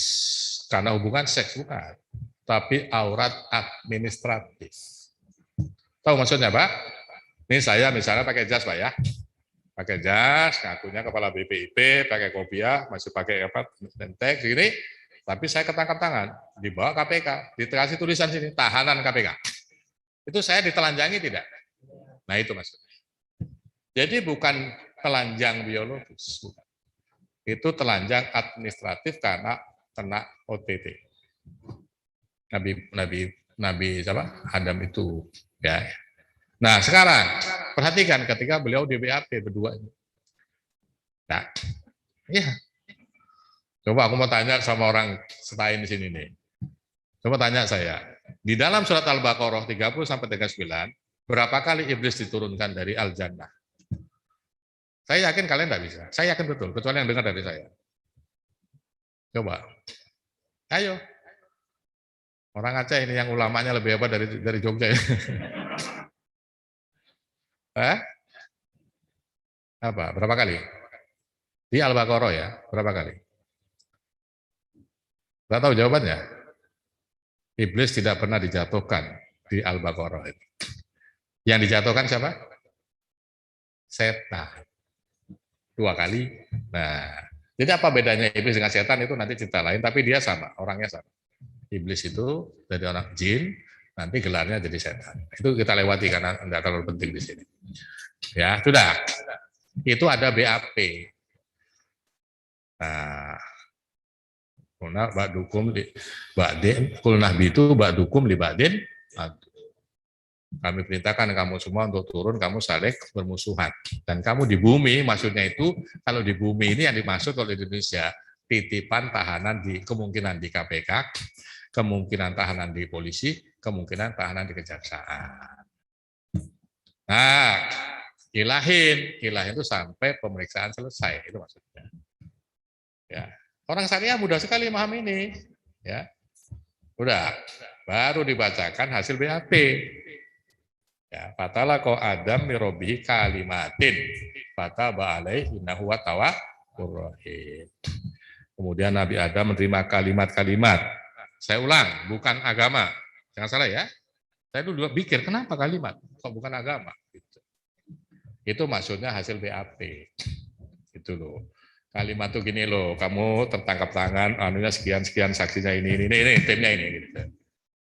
karena hubungan seks bukan, tapi aurat administratif. Tahu maksudnya, Pak? Ini saya misalnya pakai jas, Pak ya. Pakai jas, ngakunya kepala BPIP, pakai kopiah, masih pakai apa? Teks gini. Tapi saya ketangkap tangan, dibawa KPK, dikasih tulisan sini tahanan KPK. Itu saya ditelanjangi tidak? Nah itu maksudnya. Jadi bukan telanjang biologis, bukan. Itu telanjang administratif karena kena OTT. Nabi siapa? Adam itu ya. Nah sekarang perhatikan ketika beliau di BAP berdua. Nah, iya. Coba aku mau tanya sama orang setain di sini nih. Coba tanya saya. Di dalam surat Al-Baqarah 30-39, berapa kali iblis diturunkan dari Al-Jannah? Saya yakin kalian tidak bisa. Saya yakin betul, kecuali yang dengar dari saya. Coba. Ayo. Orang Aceh ini yang ulamanya lebih hebat dari Jogja. Apa? Berapa kali? Di Al-Baqarah ya, berapa kali? Tidak tahu jawabannya? Iblis tidak pernah dijatuhkan di Al-Baqarah. Yang dijatuhkan siapa? Setan. 2 kali. Nah, jadi apa bedanya iblis dengan setan itu nanti cerita lain, tapi dia sama, orangnya sama. Iblis itu dari orang jin, nanti gelarnya jadi setan. Itu kita lewati karena tidak terlalu penting di sini. Ya, sudah. Itu ada BAP. Nah, kulna ba'dukum li ba'din, kulna bitu ba'dukum li ba'din. Kami perintahkan kamu semua untuk turun, kamu saling bermusuhan. Dan kamu di bumi, maksudnya itu, kalau di bumi ini yang dimaksud oleh Indonesia, titipan tahanan di kemungkinan di KPK, kemungkinan tahanan di polisi, kemungkinan tahanan di kejaksaan. Nah, ilahin itu sampai pemeriksaan selesai, itu maksudnya. Ya, orang syariah mudah sekali memahami ini. Ya, udah, baru dibacakan hasil BAP. Ya, fatala ko Adam mirobihi kalimatin, fataba alaihi innahu tawwabur rahim. Kemudian Nabi Adam menerima kalimat-kalimat. Saya ulang, bukan agama. Jangan salah ya. Saya dulu pikir, kenapa kalimat? Kok bukan agama? Itu maksudnya hasil BAP. Itu loh. Kalimat tuh gini loh, kamu tertangkap tangan, anunya sekian-sekian, saksinya ini, timnya ini. Gitu.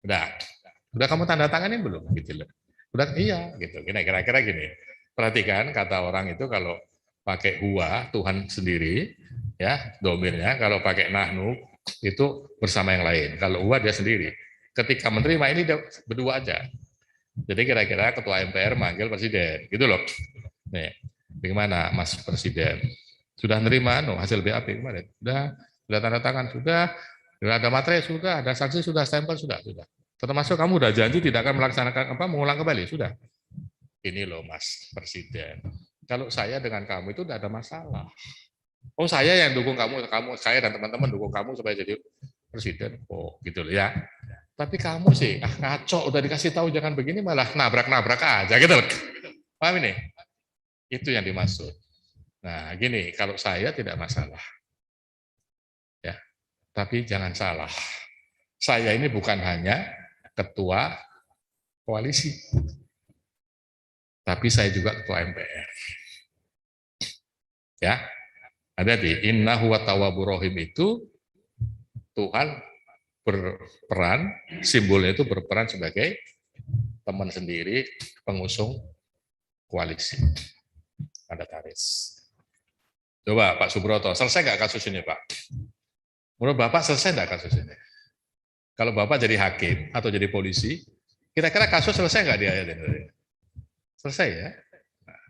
Udah kamu tanda tanganin belum? Gitu loh. Udah iya gitu. Kira-kira gini. Perhatikan kata orang itu kalau pakai huwa Tuhan sendiri ya, domirnya, kalau pakai nahnu itu bersama yang lain. Kalau huwa dia sendiri. Ketika menerima ini dia berdua aja. Jadi kira-kira ketua MPR manggil presiden, gitu loh. Nih, bagaimana Mas Presiden? Sudah nerima hasil BAP kemarin? Sudah tanda tangan, sudah ada materai, sudah ada saksi, sudah stempel, sudah. Termasuk kamu udah janji tidak akan melaksanakan mengulang kembali, sudah. Ini loh Mas Presiden. Kalau saya dengan kamu itu tidak ada masalah. Oh saya yang dukung kamu, saya dan teman-teman dukung kamu supaya jadi presiden. Oh gitu loh ya. Tapi kamu sih, ngaco, udah dikasih tahu jangan begini malah nabrak-nabrak aja gitu loh. Paham ini? Itu yang dimaksud. Nah gini, kalau saya tidak masalah. Ya, tapi jangan salah. Saya ini bukan hanya ketua koalisi, tapi saya juga ketua MPR. Ya, ada di innahu tawwabur rahim itu Tuhan berperan, simbolnya itu berperan sebagai teman sendiri pengusung koalisi. Ada taris. Coba Pak Subroto, selesai nggak kasus ini Pak? Menurut Bapak selesai nggak kasus ini? Kalau Bapak jadi hakim atau jadi polisi, kira-kira kasus selesai nggak dia? Selesai ya? Nah,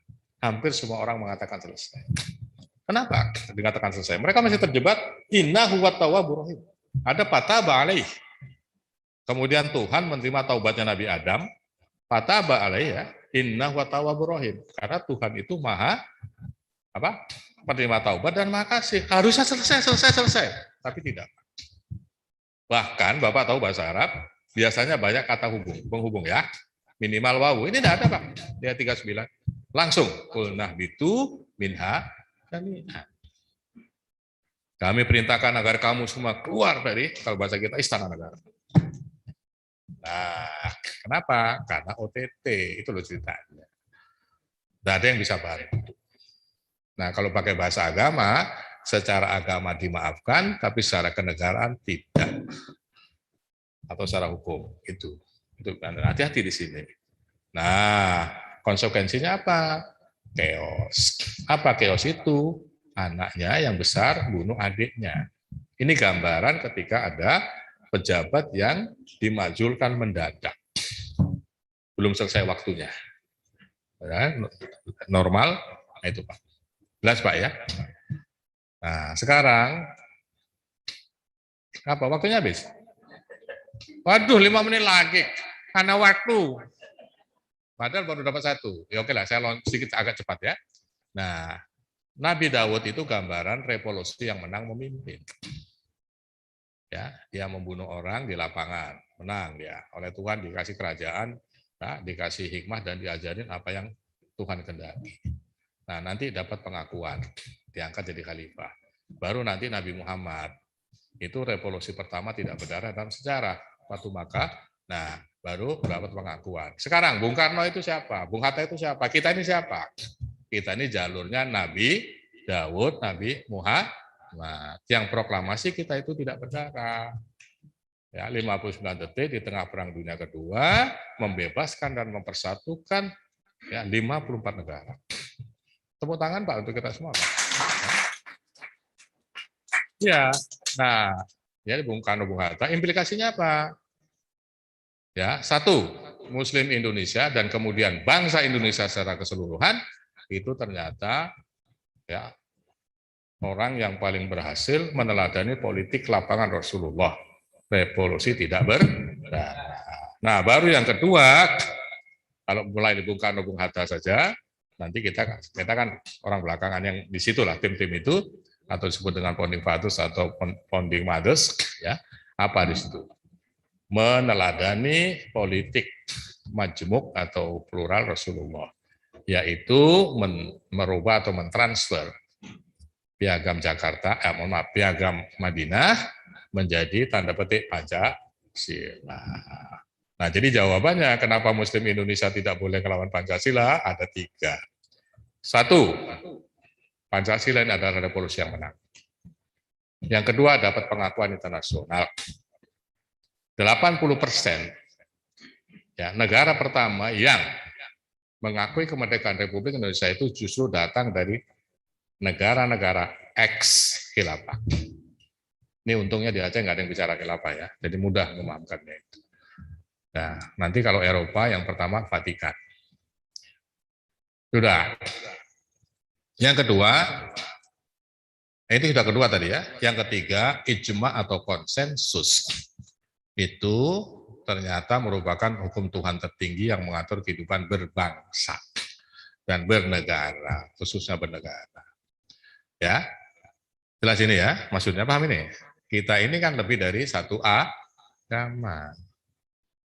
hampir semua orang mengatakan selesai. Kenapa dikatakan selesai? Mereka masih terjebak innahu tawwabur rahim. Ada fataba alaih. Kemudian Tuhan menerima taubatnya Nabi Adam, fataba alaih ya, innahu tawwabur rahim. Karena Tuhan itu maha penerima taubat dan maha kasih. Harusnya selesai. Tapi tidak. Bahkan Bapak tahu bahasa Arab, biasanya banyak kata penghubung ya. Minimal wawu. Ini tidak ada Pak. Dia 39. Langsung. Qulnah bitu minha jami'an. Kami perintahkan agar kamu semua keluar dari, kalau bahasa kita, istana negara. Nah, kenapa? Karena OTT. Itu loh ceritanya. Tidak ada yang bisa bantu. Nah, kalau pakai bahasa agama, secara agama dimaafkan, tapi secara kenegaraan tidak. Atau secara hukum. Itu kan hati-hati di sini. Nah, konsekuensinya apa? Chaos. Apa chaos itu? Anaknya yang besar bunuh adiknya. Ini gambaran ketika ada pejabat yang dimajulkan mendadak. Belum selesai waktunya. Normal, nah itu Pak. Jelas Pak ya? Nah, sekarang apa waktunya habis? Waduh, 5 menit lagi. Karena waktu. Padahal baru dapat 1. Ya oke lah, saya sedikit agak cepat ya. Nah, Nabi Daud itu gambaran revolusi yang menang memimpin. Ya, dia membunuh orang di lapangan, menang dia. Oleh Tuhan dikasih kerajaan, nah, dikasih hikmah dan diajarin apa yang Tuhan kehendaki. Nah, nanti dapat pengakuan, diangkat jadi khalifah. Baru nanti Nabi Muhammad, itu revolusi pertama tidak berdarah dalam sejarah. Waktu Makkah, nah baru dapat pengakuan. Sekarang Bung Karno itu siapa? Bung Hatta itu siapa? Kita ini siapa? Kita ini jalurnya Nabi Daud, Nabi Muhammad. Yang proklamasi kita itu tidak berdarah. Ya, 59 detik di tengah Perang Dunia Kedua, membebaskan dan mempersatukan ya, 54 negara. Tepuk tangan Pak untuk kita semua Pak. Ya, nah, jadi Bung Karno, Bung Hatta, implikasinya apa? Ya, 1, Muslim Indonesia dan kemudian bangsa Indonesia secara keseluruhan itu ternyata ya orang yang paling berhasil meneladani politik lapangan Rasulullah. Revolusi tidak berdarah. Nah, baru yang kedua, kalau mulai di Bung Karno, Bung Hatta saja, nanti kita kan orang belakangan yang di situlah tim-tim itu, atau disebut dengan founding fathers atau founding mothers, ya apa di situ? Meneladani politik majmuk atau plural Rasulullah, yaitu merubah atau mentransfer piagam Jakarta, piagam Madinah menjadi tanda petik Pancasila. Nah, jadi jawabannya kenapa Muslim Indonesia tidak boleh melawan Pancasila ada 3. 1, Pancasila ini adalah revolusi yang menang. Yang kedua, dapat pengakuan internasional. 80% ya, negara pertama yang mengakui kemerdekaan Republik Indonesia itu justru datang dari negara-negara ex-khilafah. Ini untungnya di Aceh nggak ada yang bicara khilafah ya, jadi mudah memahamkannya itu. Nah, nanti kalau Eropa yang pertama Vatikan. Sudah. Yang kedua, itu sudah kedua tadi ya. Yang ketiga, ijma atau konsensus. Itu ternyata merupakan hukum Tuhan tertinggi yang mengatur kehidupan berbangsa dan bernegara, khususnya bernegara. Ya, jelas ini ya, maksudnya paham ini? Kita ini kan lebih dari satu agama.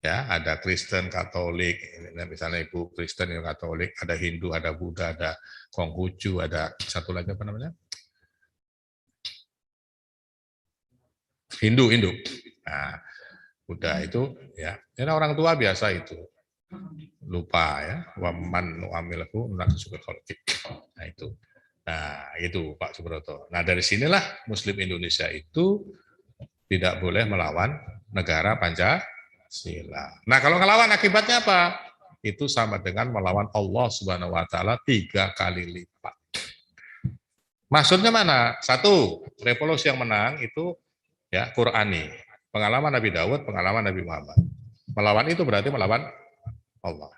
Ya, ada Kristen, Katolik, misalnya Ibu Kristen yang Katolik, ada Hindu, ada Buddha, ada Konghucu, ada satu lagi apa namanya? Hindu. Nah, Buddha itu ya, ini orang tua biasa itu lupa ya, waman nu'amilku naksubil khalqik. Nah itu. Nah, itu Pak Subroto. Nah, dari sinilah Muslim Indonesia itu tidak boleh melawan negara Pancasila. Nah, kalau ngelawan akibatnya apa? Itu sama dengan melawan Allah Subhanahu wa taala 3 kali lipat. Maksudnya mana? 1, revolusi yang menang itu ya Qur'ani. Pengalaman Nabi Daud, pengalaman Nabi Muhammad. Melawan itu berarti melawan Allah.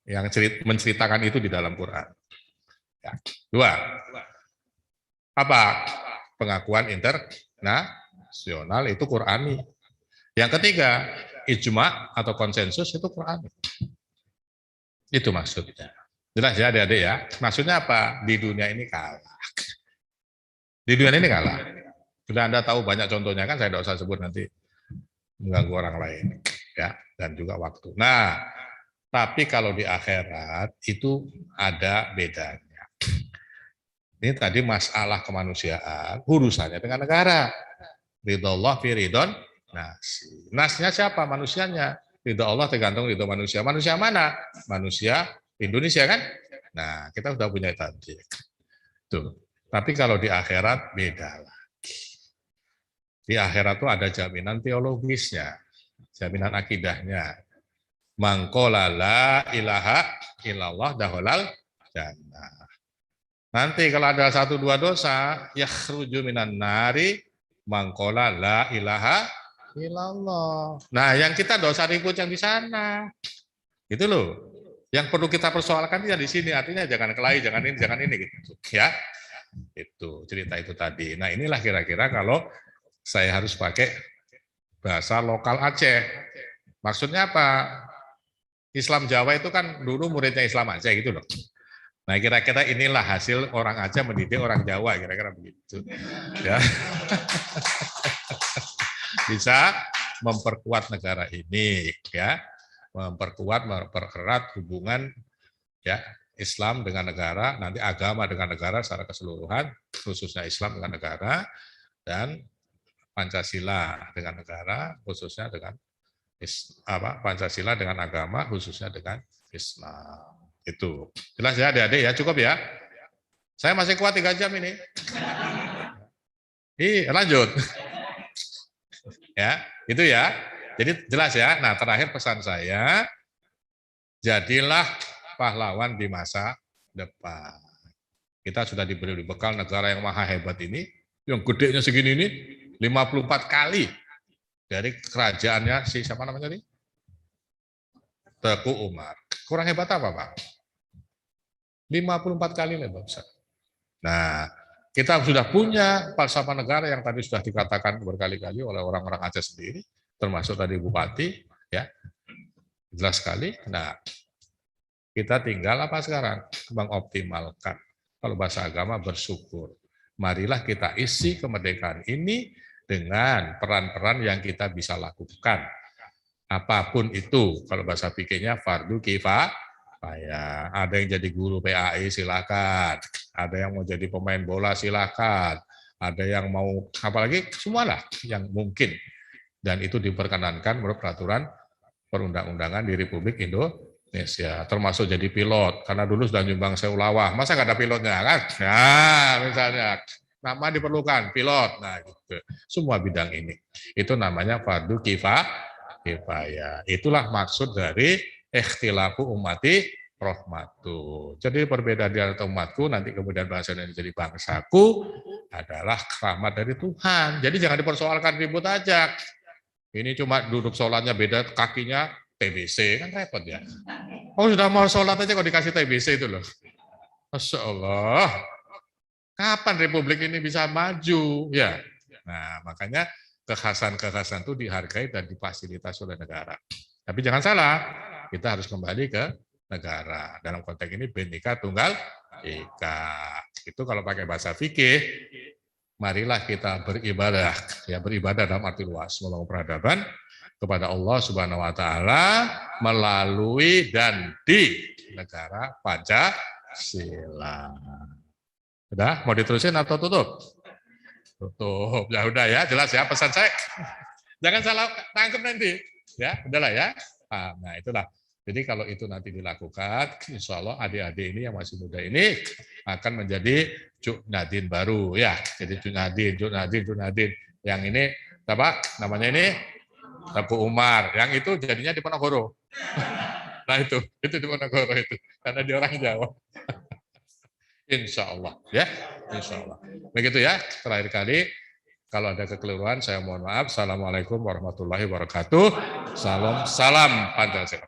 Yang menceritakan itu di dalam Quran. Ya. 2, apa? Pengakuan internasional itu Qur'ani. Yang ketiga, ijma atau konsensus itu Qur'ani. Itu maksudnya. Jelas ya adik-adik ya. Maksudnya apa? Di dunia ini kalah. Di dunia ini kalah. Sudah Anda tahu banyak contohnya kan, saya tidak usah sebut nanti mengganggu orang lain. Ya, dan juga waktu. Nah, tapi kalau di akhirat itu ada bedanya. Ini tadi masalah kemanusiaan, urusannya dengan negara. Ridhollah fi ridhon nas. Nasnya siapa? Manusianya. Ridho Allah tergantung ridho manusia. Manusia mana? Manusia Indonesia kan? Nah, kita sudah punya tadi. Tuh. Tapi kalau di akhirat beda lagi. Di akhirat itu ada jaminan teologisnya, jaminan akidahnya. Mangkola la ilaha illallah daholal jannah. Nanti kalau ada 1-2 dosa, yakhruju minan nari mangkola la ilaha illallah. Nah, yang kita dosa ribut yang di sana. Gitu loh. Yang perlu kita persoalkan ya di sini, artinya jangan kelahi, jangan ini gitu. Ya. Itu cerita itu tadi. Nah, inilah kira-kira kalau saya harus pakai bahasa lokal Aceh. Maksudnya apa? Islam Jawa itu kan dulu muridnya Islam Aceh gitu loh. Nah, kira-kira inilah hasil orang Aceh mendidik orang Jawa, kira-kira begitu. Ya. Bisa memperkuat negara ini, ya, mempererat hubungan ya Islam dengan negara, nanti agama dengan negara secara keseluruhan, khususnya Islam dengan negara, dan Pancasila dengan negara, khususnya dengan Pancasila dengan agama, khususnya dengan Islam. Itu jelas ya adik-adik ya, cukup ya. Saya masih kuat 3 jam ini. Lanjut. Ya, itu ya. Jadi jelas ya. Nah, terakhir pesan saya, jadilah pahlawan di masa depan. Kita sudah diberi bekal negara yang maha hebat ini, yang gedenya segini ini, 54 kali dari kerajaannya siapa namanya tadi? Teku Umar. Kurang hebat apa, Pak? 54 kali lebar. Nah, kita sudah punya falsafah negara yang tadi sudah dikatakan berkali-kali oleh orang-orang Aceh sendiri, termasuk tadi Bupati, ya, jelas sekali. Nah, kita tinggal apa sekarang? Mengoptimalkan. Kalau bahasa agama bersyukur. Marilah kita isi kemerdekaan ini dengan peran-peran yang kita bisa lakukan. Apapun itu, kalau bahasa pikirnya fardu kifayah. Ada yang jadi guru PAI silakan, ada yang mau jadi pemain bola silakan, ada yang mau apalagi semualah yang mungkin, dan itu diperkenankan menurut peraturan perundang-undangan di Republik Indonesia, termasuk jadi pilot, karena dulu sudah nyumbang seulawah, masa nggak ada pilotnya kan? Nah, misalnya nama diperlukan pilot, nah gitu. Semua bidang ini, itu namanya fardu kifayah. Itulah maksud dari ikhtilafu ummati rahmatu. Jadi perbedaan di antara umatku nanti kemudian bahasa Indonesia jadi bangsaku adalah rahmat dari Tuhan. Jadi jangan dipersoalkan ribut aja. Ini cuma duduk sholatnya beda kakinya TBC, kan repot ya. Oh sudah mau sholat aja kok dikasih TBC itu loh. Masya Allah. Kapan Republik ini bisa maju? Ya. Nah makanya kekhasan-kekhasan itu dihargai dan difasilitasi oleh negara. Tapi jangan salah, kita harus kembali ke negara. Dalam konteks ini Bhinneka Tunggal Ika. Itu kalau pakai bahasa fikih, marilah kita beribadah, ya beribadah dalam arti luas, membangun peradaban kepada Allah Subhanahu wa taala melalui dan di negara Pancasila. Udah, mau diterusin atau tutup? Tutup. Ya udah ya, jelas ya pesan saya. Jangan salah tangkap nanti. Ya, udahlah ya. Nah, itulah. Jadi kalau itu nanti dilakukan, insya Allah adik-adik ini yang masih muda ini akan menjadi Cuk Nadin baru ya. Jadi Cuk Nadin. Yang ini apa namanya ini? Teku Umar. Yang itu jadinya di Ponorogo. Nah itu di Ponorogo itu. Karena dia orang Jawa. Insya Allah ya. Insya Allah. Begitu ya. Terakhir kali. Kalau ada kekeliruan, saya mohon maaf. Assalamualaikum warahmatullahi wabarakatuh. Salam Pancasila.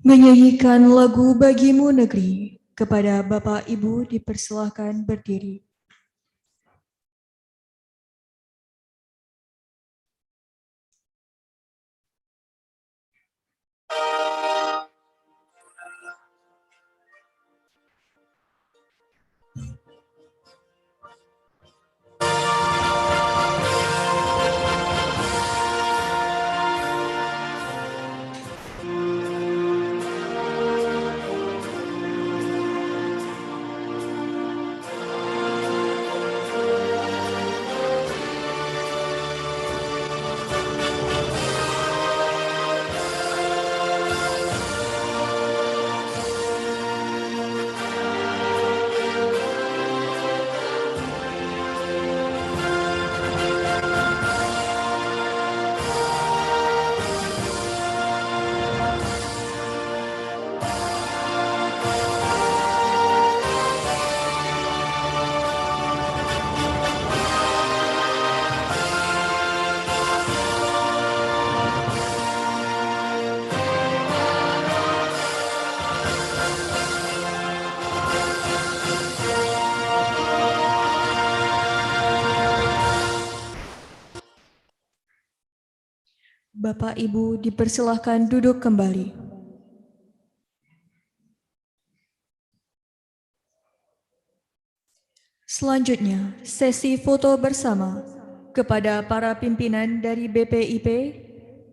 Menyanyikan lagu Bagimu Negeri, kepada Bapak Ibu dipersilahkan berdiri. Bapak Ibu dipersilahkan duduk kembali. Selanjutnya, sesi foto bersama kepada para pimpinan dari BPIP,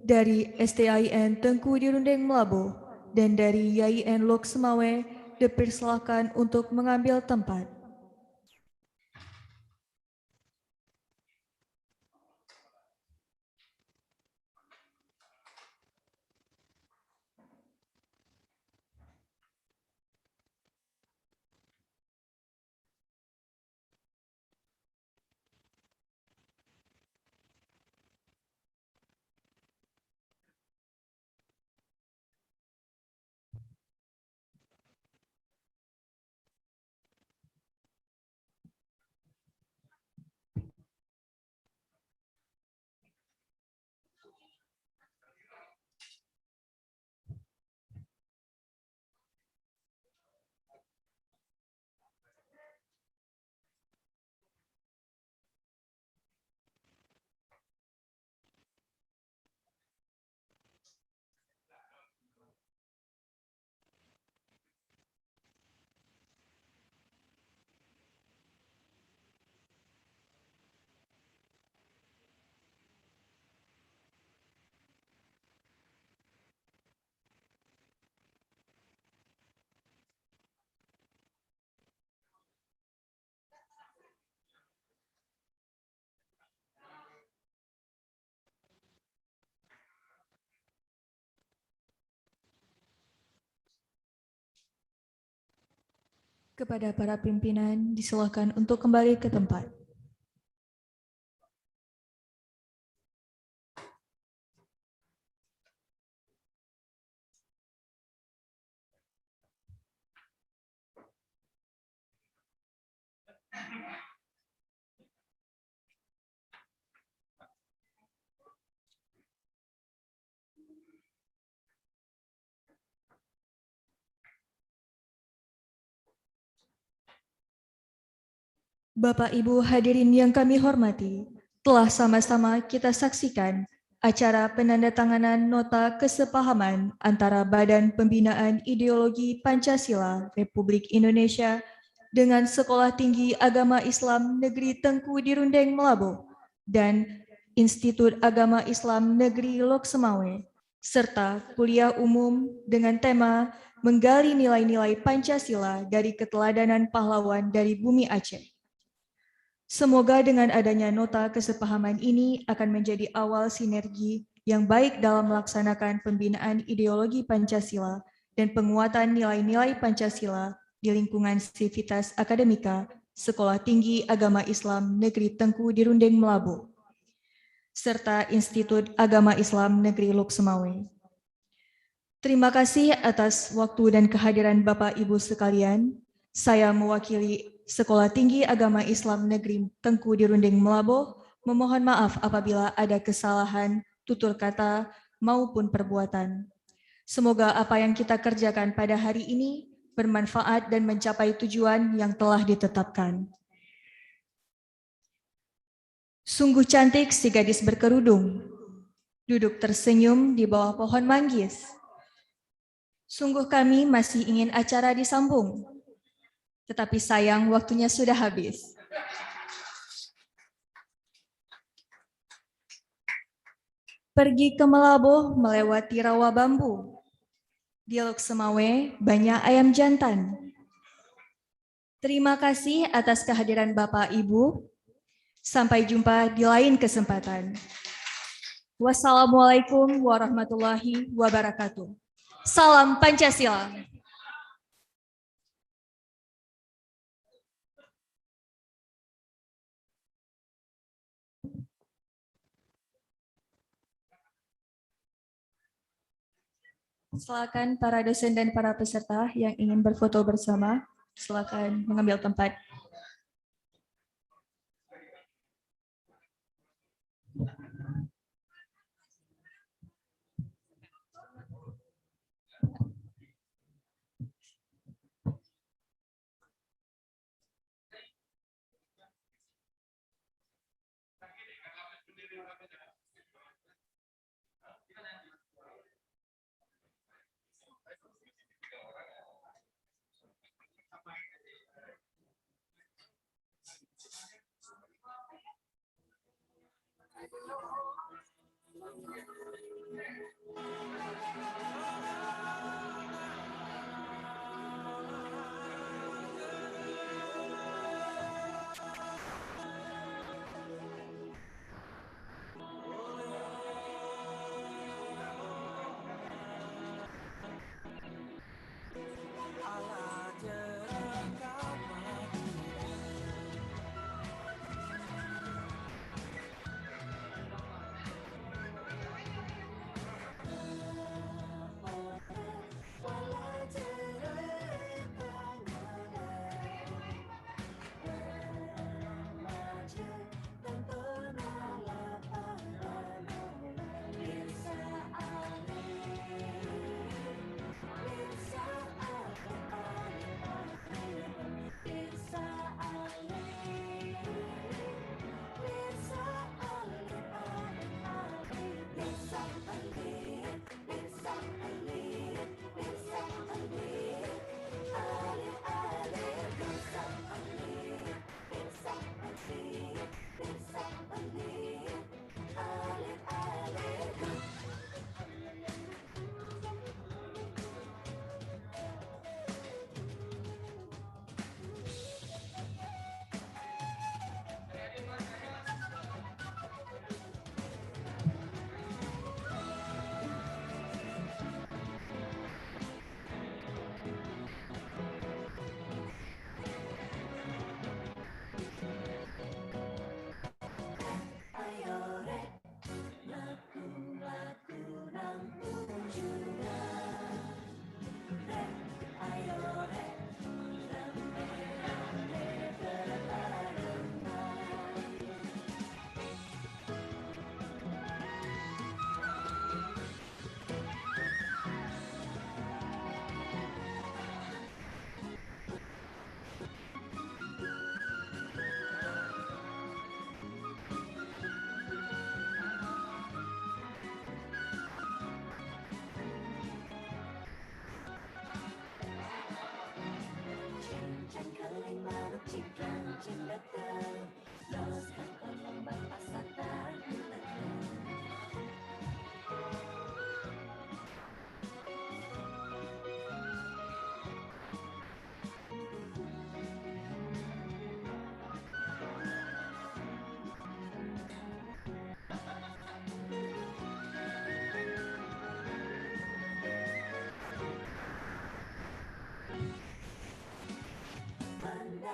dari STIN Tengku Dirundeng Melabuh, dan dari YIN Lok Semawe dipersilahkan untuk mengambil tempat. Kepada para pimpinan, disilakan untuk kembali ke tempat. Bapak Ibu hadirin yang kami hormati, telah sama-sama kita saksikan acara penandatanganan nota kesepahaman antara Badan Pembinaan Ideologi Pancasila Republik Indonesia dengan Sekolah Tinggi Agama Islam Negeri Tengku Dirundeng Melaboh dan Institut Agama Islam Negeri Lok Semawe, serta kuliah umum dengan tema Menggali Nilai-Nilai Pancasila dari Keteladanan Pahlawan dari Bumi Aceh. Semoga dengan adanya nota kesepahaman ini akan menjadi awal sinergi yang baik dalam melaksanakan pembinaan ideologi Pancasila dan penguatan nilai-nilai Pancasila di lingkungan Sivitas Akademika Sekolah Tinggi Agama Islam Negeri Tengku Dirundeng Melaboh, serta Institut Agama Islam Negeri Lok Semawe. Terima kasih atas waktu dan kehadiran Bapak Ibu sekalian. Saya mewakili Sekolah Tinggi Agama Islam Negeri Tengku Dirundeng Melaboh memohon maaf apabila ada kesalahan tutur kata maupun perbuatan. Semoga apa yang kita kerjakan pada hari ini bermanfaat dan mencapai tujuan yang telah ditetapkan. Sungguh cantik si gadis berkerudung, duduk tersenyum di bawah pohon manggis. Sungguh kami masih ingin acara disambung, tetapi sayang waktunya sudah habis. Pergi ke Melaboh melewati rawa bambu. Di Lok Semawe banyak ayam jantan. Terima kasih atas kehadiran Bapak Ibu. Sampai jumpa di lain kesempatan. Wassalamualaikum warahmatullahi wabarakatuh. Salam Pancasila. Silakan para dosen dan para peserta yang ingin berfoto bersama, silakan mengambil tempat.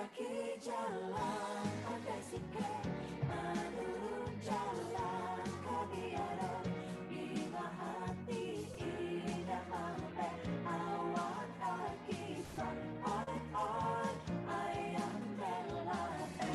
kaki jalan pakai sikap menurut jalan kebiaran bila hati indah sampai awan kaki on ayam melate.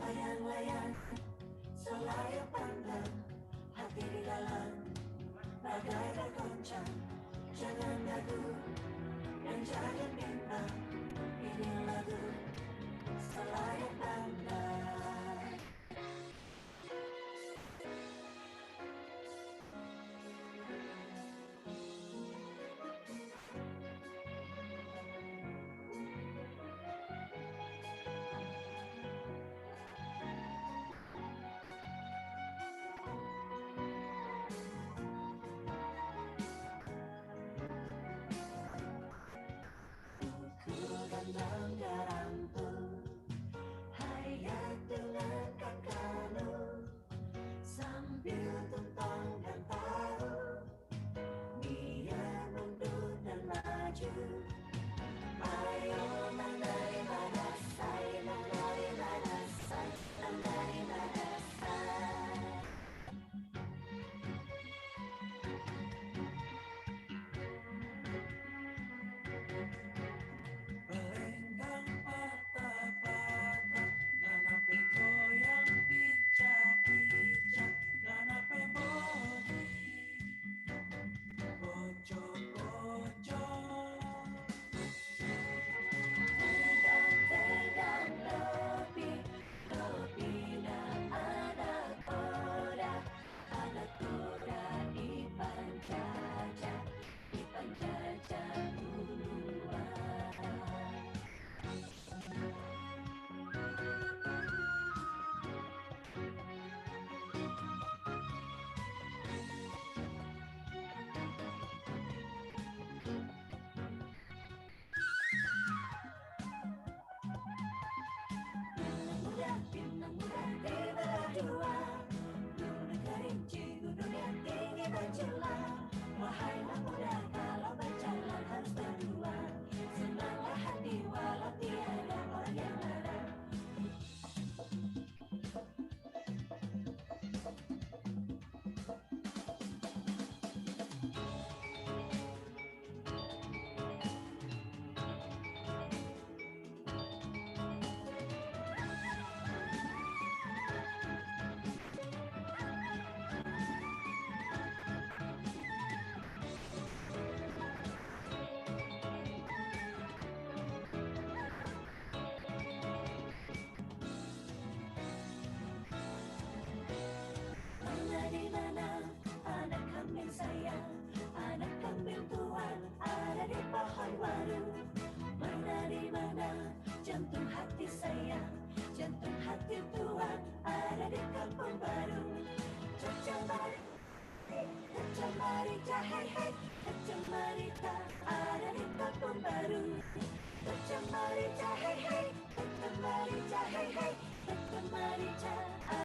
Layang-layang selayar pandang hati di dalam bagai bergoncang, jangan ragu dan jangan bimbang, ini lagu selayar pandang. Gandang garamku, hayat dengan kakakmu, sambil tuntang dan tahu, biar mundur dan maju. Ayo menari manasai, menari manasai, menari manasai. Belenggang patah-patah, ganape goyang picak-picak, ganape bodi bocok-bocok. Tendang-tendang lopi dan anak kuda dipanjajah duluan. Bintang muda dibelah dua, gunung kerinci, gunung yang tinggi bercelah. Wahai anak muda, kalau berjalan harus berdua, senanglah hati walau tiada orang yang ada. Di mana anak kambing sayang, anak kambing tuan ada di pohon waru. Mana di mana jantung hati sayang, jantung hati tuan ada di kampung baru. Kecamari, kecamari, hei hei, kecamari tak ada